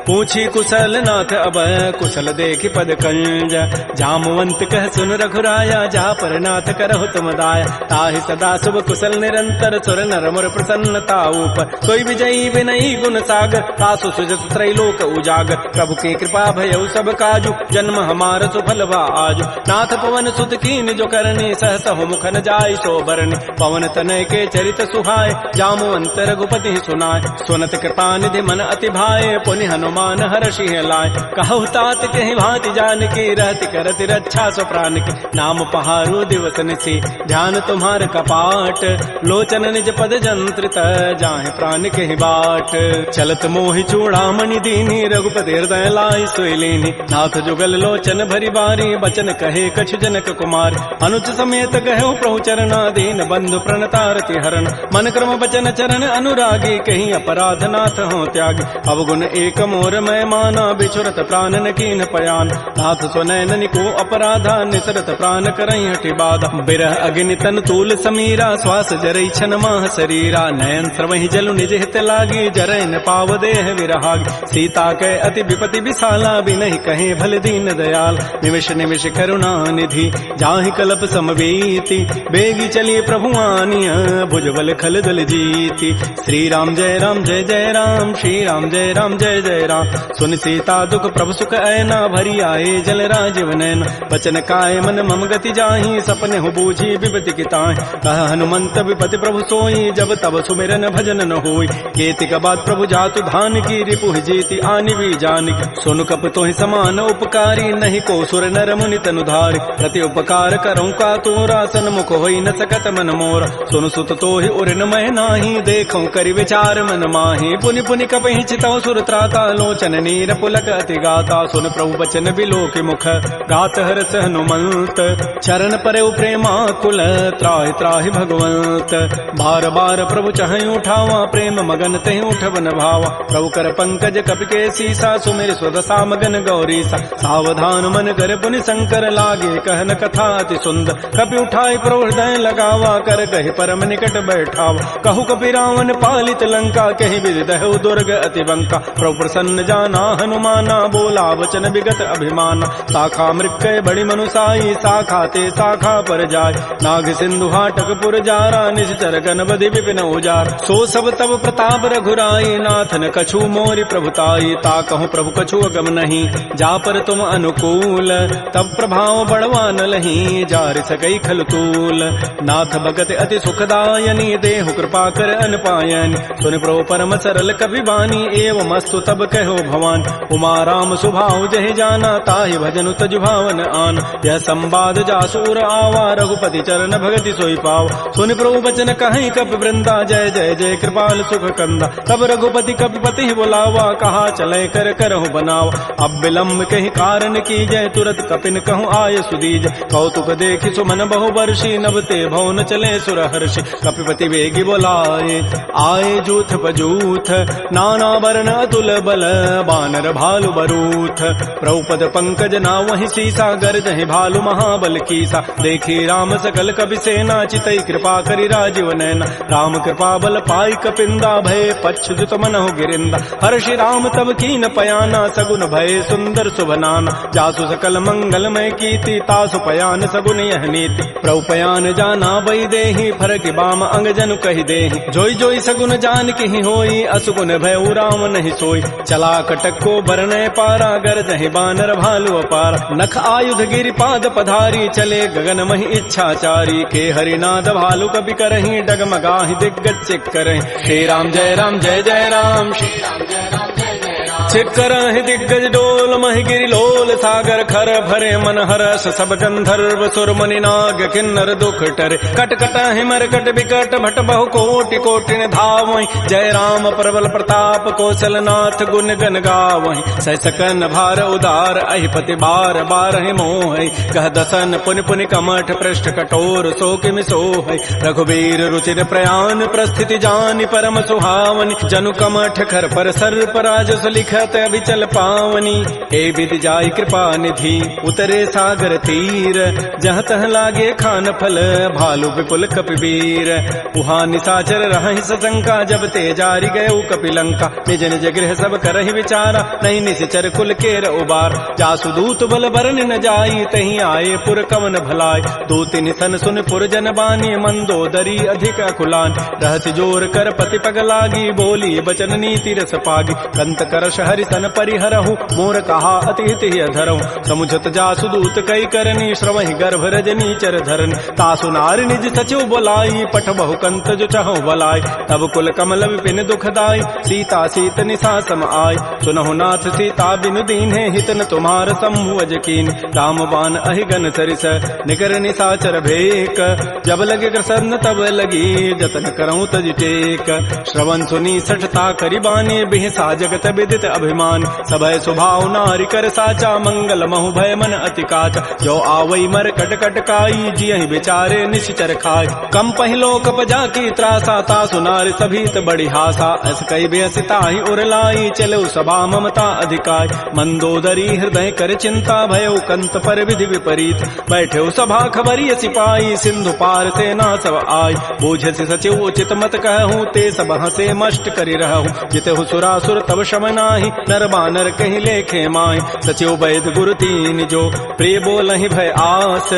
पूछी कुशल नाथ अब, कुशल देखि पद कंज। जामवंत कह सुन रघुराया, जा पर नाथ करहु तुम दाया। ताहि सदा शुभ कुशल निरंतर, सुर नर मुर प्रसन्नता ऊपर। सोई विजयी विनयी गुण सागर, तासु सुजस त्रैलोक उजागर। प्रभु की कृपा भयउ सब काजु, जन्म हमार सुफल भा आजु। नाथ पवन सुत कीन जो करनी, सहस हो मुखन जाय सो बरनी। पवन तनय के चरित सुहाय, जामवंत रघुपति सुनाय। सुनत कृपा निधि मन अति भाए, पुनि हनुमान हर्षि लाय। कहु तात कहि भांति जानकी, रहति करति रक्षा सो प्राण की। नाम पहारो दिवस निशि, ध्यान तुम्हार कपाट। लोचन निज पद जंत्रित, जाहि प्राण के बाट। चलत मोहि चूड़ामणि दीनी, रघुपति हृदय लाई सोई लीनी। नाथ जुगल लोचन भरी बारी, बचन कहे कछु जनक कुमार। अनुज समेत कहो प्रभु चरणा, दीन बंधु प्रणतारति हरण। मन क्रम बचन चरण अनुरागी, कहीं अपराध नाथ हो त्यागी। अवगुण एक मोर मैं माना, बिछुरत प्राण न कीन पयान। नाथ सुनैन को अपराधा, निसरत प्राण करई हठि बाधा। बिरह अग्नि तन तूल समीरा, श्वास जरई छन माह शरीरा। नयन स्रवहि जलु निज हित लागी, जरै न पाव देह विरहागी। सीता कै अति विपति विशाला, बिनहि कहे भल दीन दयाल। निमिष निमिष करुणा निधि, जाहि कल्प समवेति। बेगी चली प्रभु आनिया, भुजबल खल दल जीति। श्री राम जय राम जय जय राम, श्री राम जय राम जय जय राम। सुन सीता दुख प्रभु सुख ऐना, भरी आए जल राजीव नैना। बचन काय मन मम गति जाहि, सपने हो बूझी विपति की ताहि। कह हनुमंत विपति प्रभु सोई, जब तब सुमिरन भजन न होई। केतिक बाद प्रभु जातु धान की, रिपुहि जीति आनि भी जानिक। सुन कप तोहि समान उपकारी, नहीं को सुर नर मुनि तनु धारि। प्रति उपकार करऊं का तोरा, सन्मुख होई न सकत मन मोरा। सुन सुत तोहि उरिन मह नाही, देखऊं करि विचार मन माहि। पुनि पुनि कपहि चितौ सुर त्राता, लोचन नीर पुलक अति गाता। सुन प्रभु बचन बिलोकि मुख, गात हरस हनुमंत। चरण परउ प्रेमाकुल, त्राहि त्राहि भगवंत। बार बार प्रभु चहई उठावा, प्रेम मगन तेहि उठवन भावा। प्रभु कर पंकज कपि के सीसा, सुमिर स्वदसा मगन गौरीसा। सावधान मन कर पुनि शंकर, लागे कहन कथा अति सुंदर। कपि उठाई प्रभु हृदय लगावा, कर कहि परम निकट बैठावा। कहु कपि रावण पालित लंका, कहि विधि दहु दुर्ग अति बंका। प्रभु प्रसन्न जाना हनुमाना, बोला वचन विगत अभिमाना। शाखा मृक्कय बड़ी मनुसाई, शाखा ते शाखा पर जाय। नाग सिंधु हाटक पुर जारा, निश्चर गण बधि विपिन उजार। सो सब तब प्रताप रघुराई, नाथन कछु मोरि प्रभुताई। ता कहूँ प्रभु कछु अगम नहीं, जा पर तुम अनुकूल। तब प्रभाव बढ़वा न लही, जार सकई खल तूल। नाथ भगत अति सुखदायनी, देहु कृपा कर अनपायनी। सुन प्रभु परम सरल कपि बानी, एवं मस्तु तब कहो भवान। उमा राम सुभाव जहि जाना, ताहि भजनु तजु भावन आन। यह संवाद जासूर आवा, रघुपति चरण भगति सोई पाव। सुनि प्रभु बचन कहीं कपि वृंदा, जय जय जय कृपाल सुख कंदा। तब रघुपति कपिपति बुलावा, कहा चले कर करहु बनावा। अब विलम्ब कहीं कारण की जय, तुरत कपिन कहूँ आय सुदीज। कौतुक देखि सुमन बहु वर्षी, नभते भवन चले सुर हर्षि। कपिपति वेगी बोलाए, आए जूथ पजूथ। नाना वर्ण अतुल बल, बानर भालु बरूथ। प्रभुपद पंकज ना वही सीसा, गर्जहि भालु महाबल कीसा। देखी राम सकल कपि सेना, चितई कृपा करि राजीव नैना। राम कृपा बल पाई कपिंदा, भय पच्छुत मनहु गिरिंदा। हर्षि राम तब कीन पयाना, सगुन भय सुंदर सुभनाना। जासु सकल मंगलमय कीर्ति, तासु पयान सगुन यह नीति। प्रभु पयान जाना बई देहि, फरक बाम अंग जनु कहि देहि। जोई जोई सगुन जान की होई, असुगुन भय राम नहीं सोई। चला कटक को बरनय पारा, गरजहि बानर भालु अपार। नख आयुध गिरि पाद पधारी, चले गगन महि इच्छाचारी। के हरिनाद भालु कपि करहि, डगमगाहि दिग्गज चित करहि। श्री राम जय जय राम, श्री राम जय राम जय जय राम। छिकर दिग्गज डोल महि गिरि लोल सागर खर भरे मन हरस सब गंधर्व सुर मुनि नाग किन्नर दुख टरे कट कट हिमर कट विकट भट बहु कोटि कोटि धावहि जय राम प्रबल प्रताप कौशल नाथ गुण गन गावहि सैसकन भार उदार अहिपति बार बारहि मोहि कह दसन पुनि पुनि कमठ पृष्ठ कठोर सो किमि सोहि रघुवीर रुचिर प्रयान प्रस्थिति जानि परम सुहावनि जनु कमठ खर पर सर्प राजस लिखत अभिचल पावनी ए विधि जाय कृपा निधि उतरे सागर तीर जहाँ तह लागे खान फल भालु विपुल कपिवीर उहाँ निशाचर रहहि सशंका जब ते जारि गए कपिलंका निज निज गृह सब करहि विचारा नहीं निश्चर कुल केर उबार जासु दूत बल बरन न जाई तहीं आए पुर कवन भलाय दूत निसन सुन पुर जन बानी मंदोदरी अधिक अकुलान रहस जोर कर पति पग लागी बोली बचन नीति रस पागी कंत करश हरिसन परिहरहु मोर कहा अतिहित ही अधरहु समुझत जासु दूत कई करनी श्रवहि गर्भ रजनी चर धरन तासु नार निज सचिव बोलाई पठ बहु कंत जो चहु बलाई तब कुल कमल विपिन दुखदाई सीता सीत निशा सम आय सुनहु नाथ सीता बिनु दीन्हे हितन तुम्हार सम्भुज कीन राम बान अहिगन सरिस निकर निशाचर भेक जब लगे प्रसन्न तब लगी जतन करऊं तज टेक श्रवण सुनी सठता करिबानी बिहसा जगत विदित अभिमान सबय स्वभाव नारि कर साचा मंगल महु भय मन अति काचा जो आवई मर कट कट काई जियहि बेचारे निश्चर खाय कम पहिलो कप जाकी त्रासा तासु नारि सभीत बड़ी हासा अस कई बेसिता ही उरलाई चलो सभा ममता अधिकाय मंदोदरी हृदय कर चिंता भयो कंत पर विधि विपरीत बैठे सभा खबरी सिपाही सिंधु पार सेना सब आय बोझ से सचिव उचित मत कहूँ ते सब हसे मष्ट करि रहूँ जितहु सुरासुर तब शम नाही नर बानर कहीं लेखे माय सचिव वैद गुरु तीन जो प्रिय बोलहि भय आस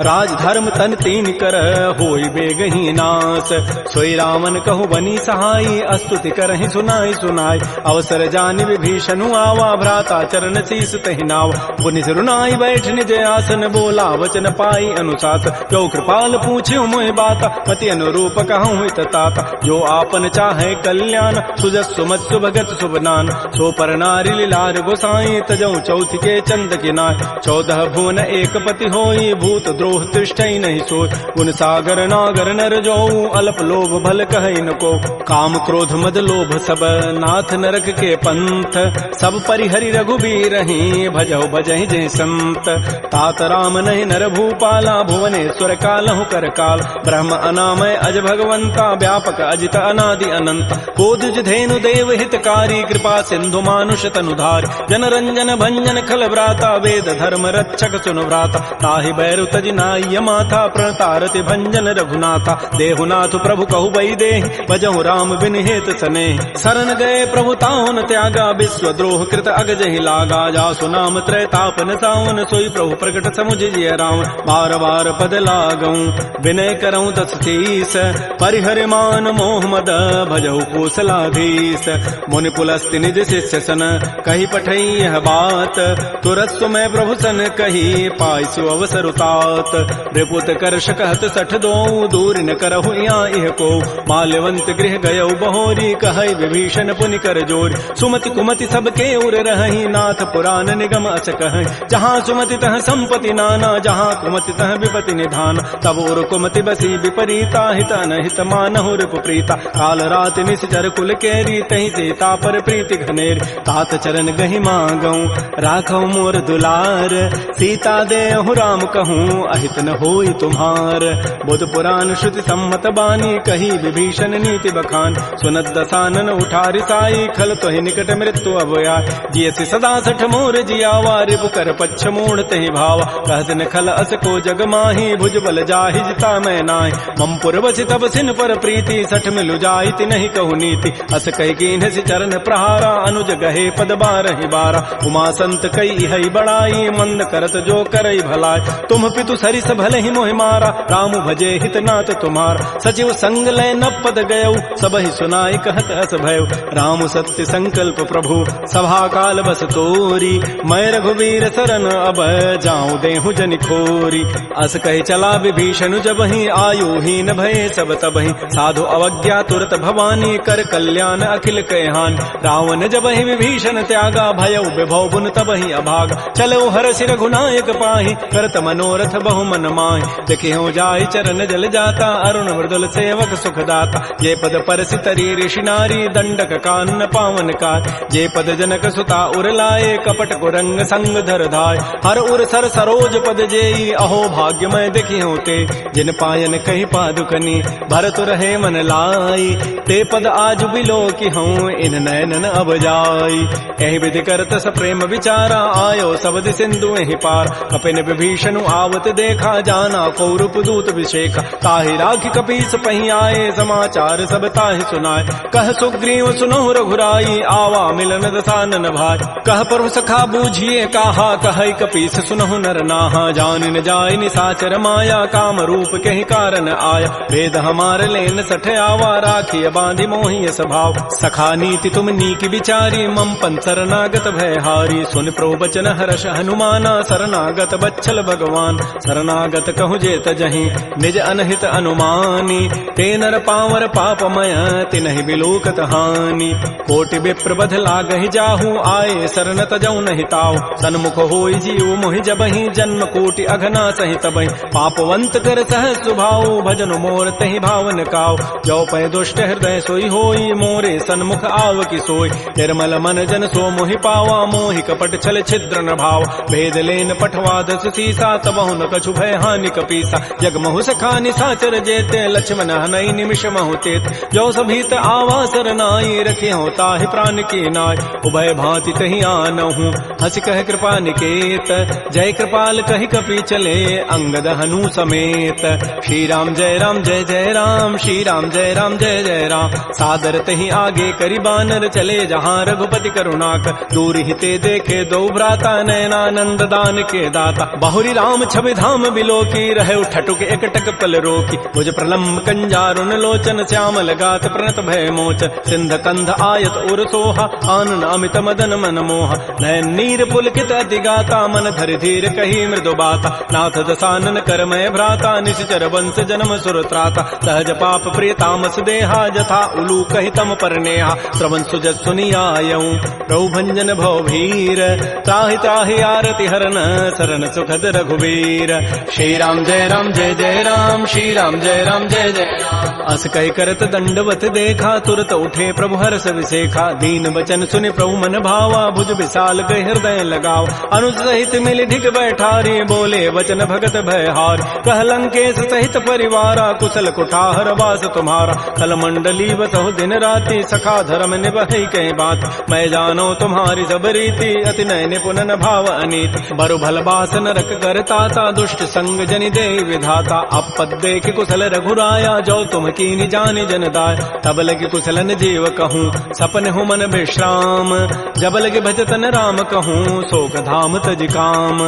राज धर्म तन तीन कर होई बेगही नास सोई रामन कहु बनी सहाई अस्तुति करहि सुनाई सुनाई अवसर जानि विभीषणु आवा भ्राता चरण शीस तहि नाव पुनि सिरुनाई बैठ निज आसन बोला वचन पाई अनुशास जो कृपाल पूछ्यो मोहि बात पति अनुरूप कहूँ हित ताता जो आपन चाहे कल्याण सुजस सुमत सुभगत सुबनान सो पर नारी लीलार गोसाई तजऊ चौथ के चंद किनाय 14 भुवन एक पति होई भूत द्रोह तिष्ठई नहीं सोय गुण सागर नागर नर जो अल्प लोभ भल कहई न को काम क्रोध मद लोभ सब नाथ नरक के पंथ सब परिहरि रघुबीर ही भजौ भजहि जय संत तात राम नहीं नर भूपाला भुवनेश्वर कालहु कर काल ब्रह्म अनामय अज भगवंता व्यापक अजित अनादि अनंत बोध धेनु देव हितकारी कृपा सिंधु मानुष तनुधार जन रंजन भंजन खल व्राता वेद धर्म रक्षक सुनु व्राता ताहि बैरु तजि नाय माथा प्रणतारति भंजन रघुनाथा देहुनाथ प्रभु कहु बई देहि भजहु राम बिन हेत सने शरण गए प्रभु ताहुन त्यागा विश्व द्रोह कृत अगजहि लागा जासु नाम त्रैतापन सावन सोई प्रभु प्रकट समुझ जिय राम बार बार पद लागऊं विनय करऊं तस शीस परिहरि मान मोह मद भजहु कौशलाधीश मुनि पुलस्ति निज शिष्य सन कही पठई यह बात तुरत सुमय प्रभु सन कही पाइसु अवसर उतात रिपुत करश कहत सठ दो दूर न करहु इह को माल्यवंत गृह गयौ बहोरी कहई विभीषण पुनि कर जोर सुमति कुमति सबके उर रहहि नाथ पुराण निगम अस कहै जहाँ सुमति तह संपति नाना जहाँ कुमति तह विपति निधान तब उर कुमति बसी विपरीता हित अनहित मानहु रिपु प्रीता काल रात निश्चर कुल केरी तहि सीता पर प्रीति घनेर तात चरण गहि मांगऊ राखौ मोर दुलार सीता देहु राम कहूँ अहित न होई तुम्हार बुध पुराण श्रुति सम्मत बानी कही विभीषण नीति बखान सुनत दसानन उठारि साई खल तोहि निकट मृत्यु अवया जियसि सदा सठ मोर जियावा रिपु कर पच्छ मूढ़ तहि भावा कहत न खल अस को जग माही भुज बल जाहि जिता मैं नाहि मम पुरवसि तब सिन पर प्रीति सठ मिलु जाइति नहीं कहु नीति अस कहि कीन्हसि चरण प्रहारा अनुज गहे पद बारहि बारा उमा संत कई हई बड़ाई मंद करत जो करई भलाई तुम पितु सरिस भले ही मोहि मारा राम भजे हित नाथ तुम्हार सचिव संग लय न पद गयौ सब ही सुनाई कहत अस भयउ राम सत्य संकल्प प्रभु सभा काल बस तोरी मैं रघुवीर शरण अब जाऊं देहु जनि खोरी अस कहि चला विभीषण जब ही आयु हीन भये सब तब ही साधु अवज्ञा तुरत भवानी कर कल्याण अखिल कहहान रावण जब ही विभीषण त्यागा भयउ विभव बुन तबहि अभागा चलो हरषि रघुनायक पाहि करत मनोरथ बहु मन माहि देखियो जाहि चरण जल जाता अरुण मृदुल सेवक सुखदाता ये पद परसि तरी ऋषि नारी दंडक कानन पावन कार जे पद जनक सुता उर लाए कपट कुरंग संग धर धाय हर उर सर सरोज पद जेई अहो भाग्यमय देखियो ते जिन पायन कही पादुकनी भरत रहे मन लाई ते पद आज बिलो की हूँ इन नयनन अब जाई एहि विधि करत स प्रेम विचारा आयो सबद सिंधु एहि पार कपिन विभीषण आवत देखा जाना कौरप दूत विशेखा ताहि राखी कपीस पही आए समाचार सब ताहि सुनाए कह सुग्रीव सुनहु रघुराई आवा मिलन दसानन भाई कह प्रभु सखा बूझिए कहा कह कपीस सुनहु नर नाहा जान न जाय निसाचर माया काम रूप कहि कारण आया वेद हमार लेन सठ आवा राखी बांधि मोहि स्वभाव सखा नीति तुम नीक विचारी मम पन शरणागत भय हारी सुन प्रभु बचन हर्ष हनुमाना शरणागत बच्छल भगवान शरणागत कहु जे तजहि निज अनहित अनुमानी ते नर पावर पापमय तिनहि बिलोकत हानि कोटि विप्र बध लागहि जाहू आए शरण तजौ नहि ताऊ सन्मुख होई जीव मोहि जबहि जन्म कोटि अघना सहि तबहि पापवंत कर सह सुभाऊ भजन मोर तहि भावन काऊ जो पै दुष्ट हृदय सोई होई मोरे सन्मुख आव की सोई निर्मल मन जन सो मोहि पावा मोहि कपट छल छिद्र न भाव भेद लेन पठवा दस सीसा तबहु न कछु भय हानि कपीसा जग महु सखा निसाचर जेते लक्ष्मण हनई निमिष महु तेत जो सभीत आवा सरनाई रखे हो ताहि प्राण की नाय उभय भांति तहि आनहु हस कह कृपा निकेत जय कृपाल कहि कपि चले अंगद हनु समेत श्री राम जय राम श्री राम जय जय राम सादर तहि आगे करि बानर चले जहाँ रघुपति करुणाक दूर हिते देखे दो भ्राता नयनानंद दान के दाता बहुरी राम छवि धाम बिलोकी रहे ठटुक एकटक पल रोकी भुज प्रलम्ब कंजारुन लोचन श्यामल गात प्रणत भय मोच सिंध कंध आयत उर सोहा आनन अमित मदन मन मोहा नयन नीर पुलकित अति गाता मन धर धीर कही मृदु बाता नाथ दसानन करमय भ्राता निश्चर वंश जन्म सुर त्राता सहज पाप प्रिय तामस देहा जथा उलू कहि तम पर नेहा श्रवण सुजत सुनियायऊं प्रभु भंजन भव भीर त्राहि त्राहि आरति हरन शरण सुखद रघुवीर श्री राम जय राम श्री राम जय जय राम अस कहि करत दंडवत देखा तुरत उठे प्रभु हर्ष विशेखा दीन वचन सुनि प्रभु मन भावा भुज विशाल गए हृदय लगाव अनुज सहित मिल ढिग बैठारी बोले वचन भगत भय हार कह लंकेश सहित परिवारा कुशल कुठार वास तुम्हारा कल मंडली बसहु दिन राति सखा धर्म निभहि कई बात मैं जानो तुम्हारी सब रीति अति नय निपुण भाव अनीति बरु भल बास नरक करताता दुष्ट संग जनि दे विधाता अपद देख कुशल रघुराया जो तुम कीनि जानि जन दाय तब लगे कुशलन जीव कहूँ सपन हूँ मन विश्राम जब लगे भजतन राम कहूँ शोक धाम तज काम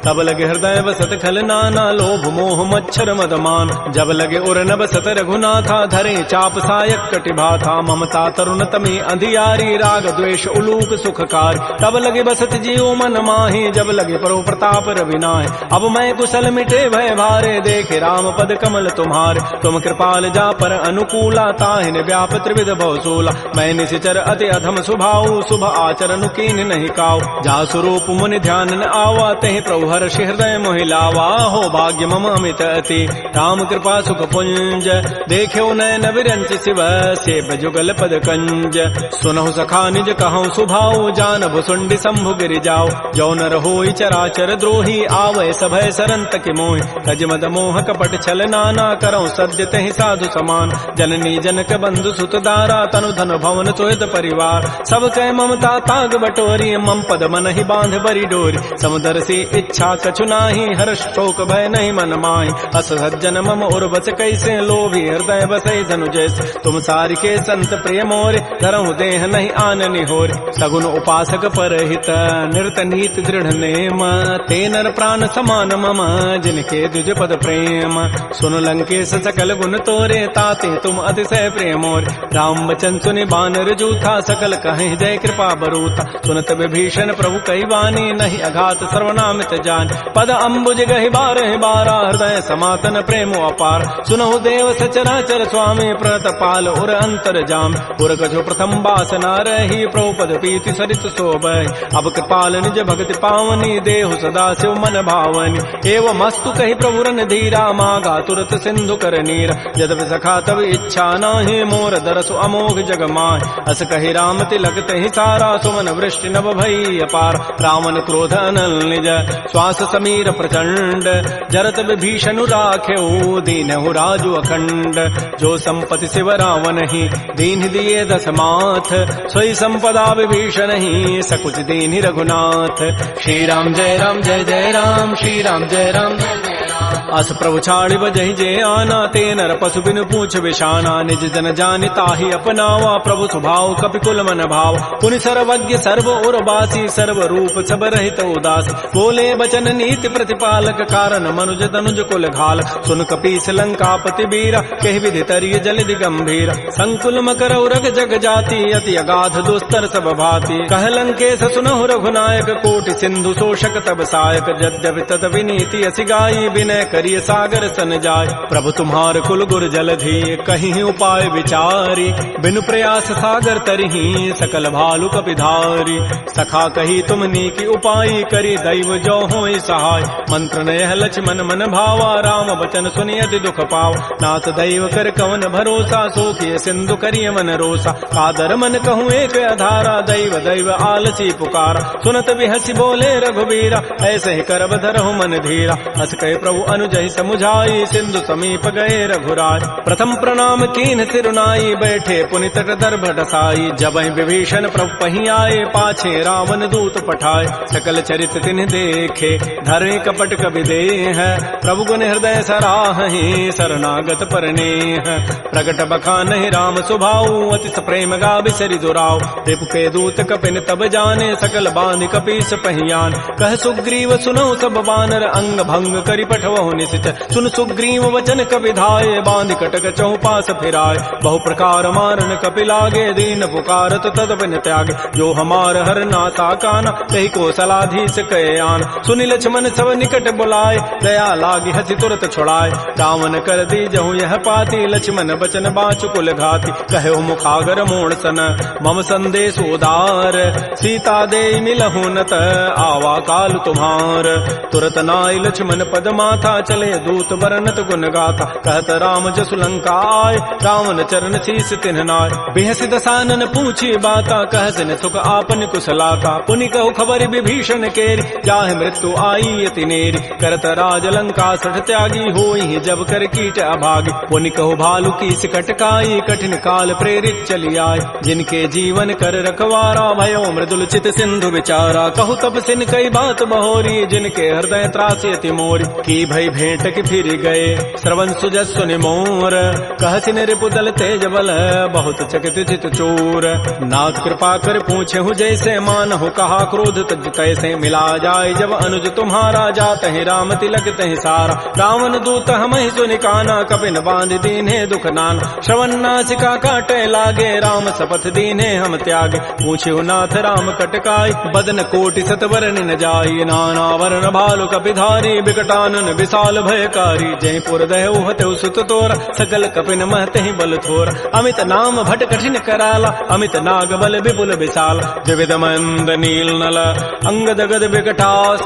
तब लगे हृदय बसत खल नाना लोभ मोह मच्छर मदमान जब लगे उर न बसत रघुनाथा धरे चाप सायक कटिभा था ममता तरुण तमी अंधियारी राग द्वेष उलूक सुखकार तब लगे बसत जीव मन माही जब लगे परो प्रताप रविनाय अब मैं कुशल मिटे भय भारे देखे राम पद कमल तुम्हारे तुम कृपाल जा पर अनुकूला ताहिन व्याप त्रिविध भवसूला मैं निशिचर अति अधम सुभाऊ शुभ आचरण कीन नहीं काऊ जा स्वरूप मुनि ध्यान न आवा तहि प्रभु हर्ष हृदय मोहिलावा हो भाग्य मम अमित अति राम कृपा सुख पुंज देख्यो नयन विरंच शिव सेव जुगल पद कंज सुनहु सखा निज कहूँ सुभाऊ जान भुसुंडी शंभु गिरि जाओ जो नर होई चराचर द्रोही आवै सभय सरंत के मोहि तज मद मोह कपट छल नाना करौ सद्य तहि साधु समान जननी जनक बंधु सुत दारा तनु धन भवन सोयत परिवार सब कह ममता ताग बटोरी मम पद मन ही बांध बरी डोरी समुदर से इच्छा कछु नाही हर्ष शोक भय नहीं मन माही अस सज्जन मम उर बस कैसे लोभी हृदय बसै धनु जैसे तुम सारि के संत प्रिय मोरे धरहु देह नहीं आननि होर सगुन उपासक परहित निरत नीत दृढ़ नेम ते नर प्राण समान मम जिनके दुज पद प्रेम सुन लंकेश सकल गुण तोरे ताते तुम अतिशय प्रेम मोर राम वचन सुनि बानर जूथा सकल कहे जय कृपा बरूता सुनत विभीषण प्रभु कई वाणी नहीं अघात सर्वनामित जान पद अम्बुज गहि बारह बारा हृदय समातन प्रेम अपार सुनहु देव सचराचर स्वामी प्रणत पाल उर अंतर जाम उर कछु प्रथम बासना रही प्रभु पद पी प्रीति सरित शोभहि। अब कृपाल निज भगति पावनी, देहु सदा शिव मन भावनी। एवं मस्तु कही प्रभु रन धीरा, मागा तुरत सिंधु कर नीर। यद्यपि सखा तब इच्छा नाहि, मोर दरसु अमोघ जग माहि। अस कही राम तिलक तहि सारा, सुमन वृष्टि नभ भई अपार। रावण क्रोध अनल निज, श्वास समीर प्रचंड। जरत विभीषण राख्यऊ, दीनहु राजु अखंड। जो संपति शिव रावण ही, दीन दिए दस माथ। सोई संपदा विभीषण ही, सकुच दीन रघुनाथ। श्री राम जय राम जय जय राम, श्री राम जय राम जय जय राम। अस प्रभु छाड़ि बजहि जे आना, ते नर पशु बिनु पूछ विषाना। निज जन जानि ताहि अपनावा, प्रभु स्वभाव कपिकुल मन भाव। पुनि सर्वज्ञ सर्व उर्वासी, सर्व रूप सब रहित उदास। बोले बचन नीति प्रतिपालक, कारण मनुज तनुज कुल घाल। सुन कपीस लंकापति वीरा, कहि विधि तरिय जलधि गंभीर। संकुल मकर उरग जग जाति, अति अगाध दुस्तर सब भाति। कह लंकेश सुनहु रघुनायक, कोटि सिंधु शोषक तब सायक। यद्यपि तत विनीति असि गाई, विनय करिय सागर सन जाय। प्रभु तुम्हार कुल गुर जलधि, कहीं उपाय विचारी। बिनु प्रयास सागर तरही, सकल भालु कपिधारी। सखा कही तुम नीकी उपाय, करी दैव जो होई सहाय। मंत्र नयह लक्ष्मण मन भावा, राम बचन सुनि अति दुख पाव। नाथ दैव कर कवन भरोसा, सोखिय सिंधु करिय मन रोसा। कादर मन कहूँ एक अधारा, दैव दैव आलसी पुकारा। सुनत बिहसी बोले रघुबीरा, ऐसे ही करब धरहु मन धीरा। हस कहे प्रभु अनुजहि समुझाई, सिंधु समीप गए रघुराय। प्रथम प्रणाम कीन सिरुनाई, बैठे पुनि तट दर्भ डसाई। जबहि विभीषण प्रभु पहि आए, पाछे रावण दूत पठाए। सकल चरित तिन्ह देखे, धरे कपट कवि देह। प्रभु गुण हृदय सराहि, शरणागत परनेह। प्रगट बखानहि राम सुभाऊ, अति प्रेम गा बिसरि दुराव। रिपु के दूत कपिन तब जाने, सकल बांधि कपीस पहियान। कह सुग्रीव सुनौ सब बानर, अंग भंग करि पठवहु निशिच। सुन सुग्रीव वचन कपिधाये, बांधि कटक चौपास फिराय। बहु प्रकार मारन कपि लागे, दीन पुकारत तद बिन त्यागे। जो हमार हर नाता काना, कही कौशलाधीश कहे आन। सुनि लक्ष्मण सब निकट बुलाए, दया लागी हसी तुरत छुड़ाए। रावण कर दी जहु यह पाती, लक्ष्मण बचन बाचु कुल घाती। कहो मुखागर मोड़ सन, मम संदेश उदार। सीता दे मिलहु नत, आवा काल तुम्हार। तुरत नाई लक्ष्मण पद माथा, चले दूत बरनत गुण गाथा। कहत राम जसु लंका आय, रावण चरण शीस तिन्ह नाय। बिहसि दसानन पूछी बाता, कहसिन सुख आपन कुशलाता। पुनि कहु खबर विभीषण केरी, जाहि मृत्यु आई अति नेरी। करत राज लंका सठ त्यागी, होई जब कर कीट अभागी। पुनि कहु भालु की सिकटकाई, कठिन काल प्रेरित चली आय। जिनके जीवन कर रखवारा, भयो मृदुल चित सिंधु विचारा। कहु तब सिन कई बात बहोरी, जिनके हृदय त्रासी अति मोरी। की भई भेंट की फिर गए, श्रवण सुजस सुनि मोर। कहसिन रिपु दल तेज बल, बहुत चकित चित चोर। नाथ कृपा कर पूछे हूँ जैसे, मानहु कहा क्रोध तज कैसे। मिला जाय जब अनुज तुम्हारा, जात है राम तिलक तहि सारा। रावण दूत हमहि सुनि काना, कपिन बांध दीन्हे दुख नाना। श्रवण नासिका काटे लागे, राम शपथ दीन्हे हम त्यागे। पूछे नाथ राम कटकाई, बदन कोटि सतवरन न जाई। नाना वर्ण भालु कपिधारी, बिकटानन विशाल भयकारी। जयपुर दहु हतु सुत तोर, सकल कपिन महते बल थोर। अमित नाम भट कठिन कराला, अमित नाग बल विपुल विशाल। विविध मंद नील नल, अंगद गद विकटास।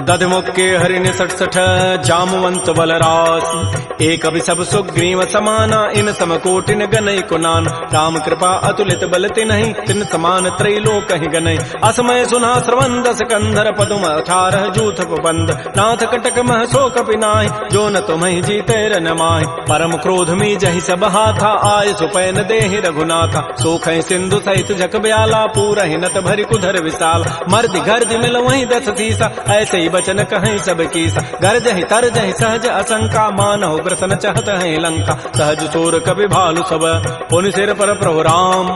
दध मुक्के हरिण सठ सठ, जामवंत बलरास। एक अभि सब सुग्रीव समाना, इन सम कोटिन गनई कुनान। राम कृपा अतुलित बल तिन्हि, तिन समान त्रैलोक ही गनई। असमय सुना श्रवण दस कंधर, पदुम 18 जूथ बंद। नाथ कटक मह सो कपि नाहि, जो न तुम्हि जीते रन माहि। परम क्रोध मी जहि सब हाथा, आय सुपैन देहि रघुनाथा। सोखै सिंधु सहित जग ब्याला, पूरहि नत भरि कुधर विशाल। मर्दि गर्दि मिल वहीं 10 सीसा, ऐसे ही बचन कहीं सब कीसा। गरजहि तरजहि सहज असंका, मानहु ग्रसन चहत है लंका। सहज चोर कपि भालु सब, पुनि सिर पर प्रभु राम।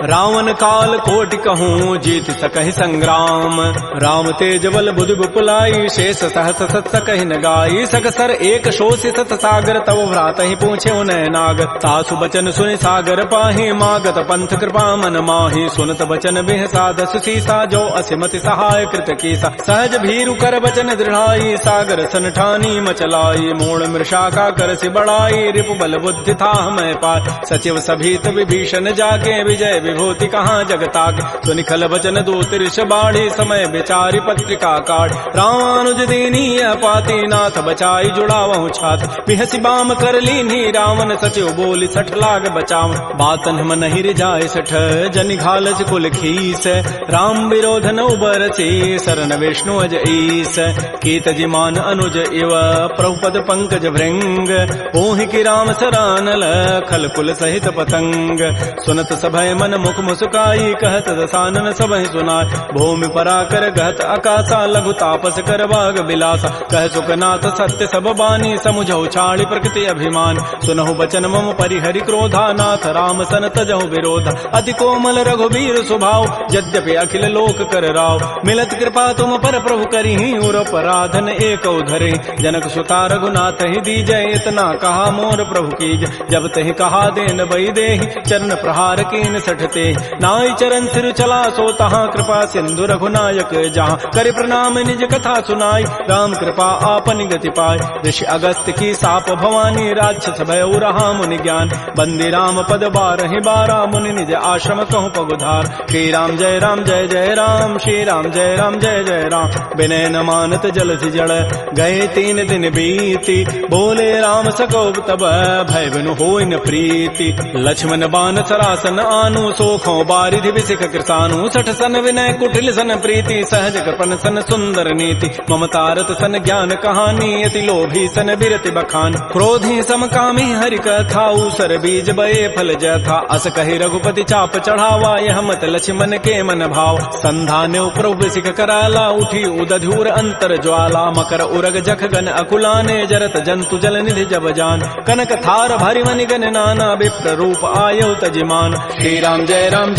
रावण काल कोटि कहूँ, जीत सकहि संग्राम। राम तेज बल बुधि बुपुलाई, शेष सहस सत सकहि न गाई। सगसर एक शोषि सत सागर तव भ्रात ही पूछे उन्हें नाग तासु बचन सुनि सागर पाहि मागत पंथ कृपा मन माहि सुनत बचन बिह साध सुसीसा जो असिमति सहाय कृत कीसा सहज भीरु कर बचन दृढ़ाई सागर सन ठानी मचलाई मूल मृषा का कर से बढ़ाई रिपु बल बुद्धि था मैं पाय सचिव सभीत विभीषण जाके विजय विभूति कहाँ जगताके सुनिखल बचन दूत ऋष बाढ़ी समय विचारी पत्रिका काढ़ रामानुज दीनी पाती नाथ बचाई जुड़ावहु छात बिहसी बाम कर लीनी रावण सचिव बोली सठ लाग बचाव बातन हम नहीं रिजाए सठ जनि घालस कुल खीस राम विरोध न उबरसी शरण विष्णु अज ईस कीत जिमान अनुज इव प्रभुपद पंकज भृंग ओहि की राम सरानल खल कुल सहित पतंग सुनत सभय मन मुख मुस्काई कहत दसानन सबहि सुनाय भूमि पराकर गहत आकाशा लघु तापस कर बाग बिलासा कह सुखनाथ सत्य सब बानी समुझौ छाड़ी प्रकृति अभिमान सुनहु बचन मम परिहरि क्रोधा नाथ राम सन तजहु विरोधा अति कोमल रघुबीर स्वभाव यद्यपि अखिल लोक कर राव मिलत कृपा तुम पर प्रभु करिहि उर पराधन एक उधरे जनक सुता रघुनाथ ही दीजय इतना कहा मोर प्रभु कीज जब तहि कहा देन बई देहि चरण प्रहार कीन सठते नाई चरण सिर चला सो तहाँ कृपा सिंधु रघुनायक जहाँ कर प्रणाम निज कथा सुनाई राम कृपा आपन गति पाय ऋषि अगस्त की साप भवानी राक्षस भय रहा मुनि ज्ञान बंदी राम पद बारहि बारा मुनि निज आश्रम कहूँ पगुधार श्री राम जय राम श्री राम जय जय राम विनय न मानत जलधि जड़ गए 3 दिन बीती बोले राम सको तब भय बिनु होय न प्रीति लक्ष्मण बान सरासन आनु सोखों बारिधि विसिख कृसानु सठ सन विनय कुटिल सन प्रीति सहज कृपन सन सुंदर नीति ममतारत सन ज्ञान कहानी अति लोभी सन बिरति बखान क्रोधी समकामी हरि कथाऊ सर बीज बये फल जथा अस कहि रघुपति चाप चढ़ावा यह मत लक्ष्मण के मन भाव संधान्यो प्रभु सिख कराला उठी उदधूर अंतर ज्वाला मकर उरग जख गन अकुलाने जरत जंतु जल निधि जब जान कनक थार भरि मनि गन नाना विप्र रूप आयौ तजिमान श्री राम जय राम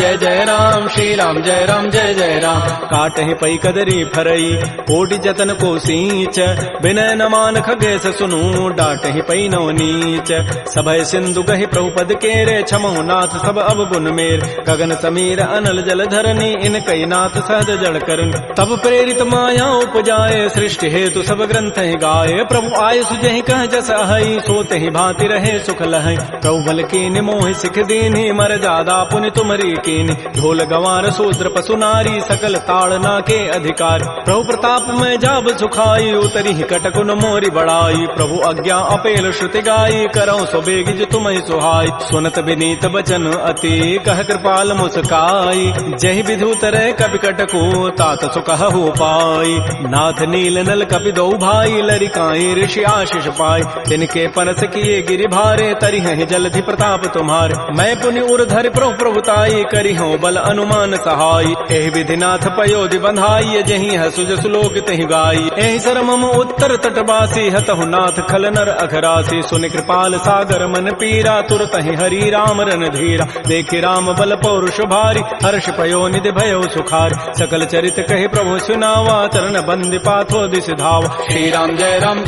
श्री राम जय जय राम काटहि पै कदरी फरई कोटि जतन को सींच विनय न मान खगेश सुनु डाटहि पै नौ नीच सभय सिंधु गहि प्रभुपद केरे छमहु नाथ सब अब गुण मेर गगन समीर अनल जल धरनी इन कई नाथ सहज जड़ करन तब प्रेरित माया उपजाए सृष्टि हेतु सब ग्रंथ ही गाये प्रभु आय सुजहि कह जस अहै सोते ही भांति रहे सुख लहै प्रभु बल कीनि मोहि सिख दीन्हि मर जादा पुनि तुमरी कीनि ढोल गंवार शूद्र पशु नारी सकल ताड़ना के अधिकार प्रभु प्रताप में जाब सुखाई उतरी ही कटकुन मोरी बढ़ाई प्रभु आज्ञा अपेल श्रुति गाई करौ सो बेगिज तुम्हि सुहाई सुनत विनीत बचन अति कह कृपाल मुस्काई जहि विधु तरह कपि कटको तात सुकह हो पाई नाथ नील नल कपि दो भाई लरिकाई ऋषि आशीष पाई तिनके परस किए गिरि भारे तरिहि जलधि प्रताप तुम्हारे मैं पुनि उर्धर प्रभु प्रभुताई करी हो बल अनुमान सहाई एहि विधि नाथ पयोधि बंधाई जहि हसु जसु लोक तहि गाई एहि सर मम उत्तर तटवासी हतहु नाथ खल नर अघरासी सुनि कृपाल सागर मन पीरा तुरत ही हरि राम रन धीरा देखि राम बल पौरुष भारी हर्ष पयो निधि भयो सुखार सकल चरित कहि प्रभु सुनावा चरण बंदी पाथो दिस धावा श्री राम जय राम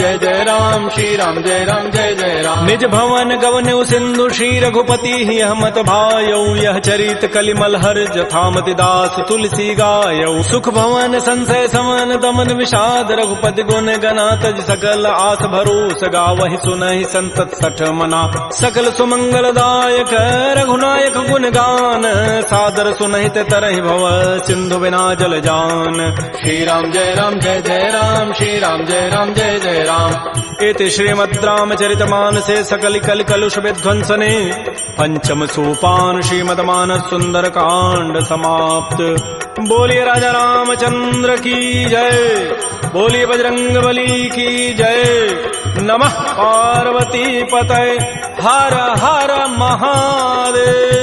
श्री राम जय जय राम निज भवन गवनु सिंधु श्री रघुपति ही हमत भायौ यह चरित कलिमल हर जथामति दास तुलसी गायौ सुख भवन संशय समन दमन विषाद रघुपति गुण गना तज सकल आस भरोस गावहि सुनहि संतत सठ मना सकल सुमंगल दायक रघुनायक गुण गान सादर सुनहित तरहि भव सिंधु बिना जल जान श्री राम जय राम श्री राम जय जय राम इति श्रीमद् रामचरित मानसे सकल कल कलुष विध्वंसने पंचम सोपान श्रीमद्मानस सुंदर कांड समाप्त। बोलिए राजा रामचंद्र की जय, बोलिए बजरंग बली की जय। नमः पार्वती पतये, हर हर महादेव।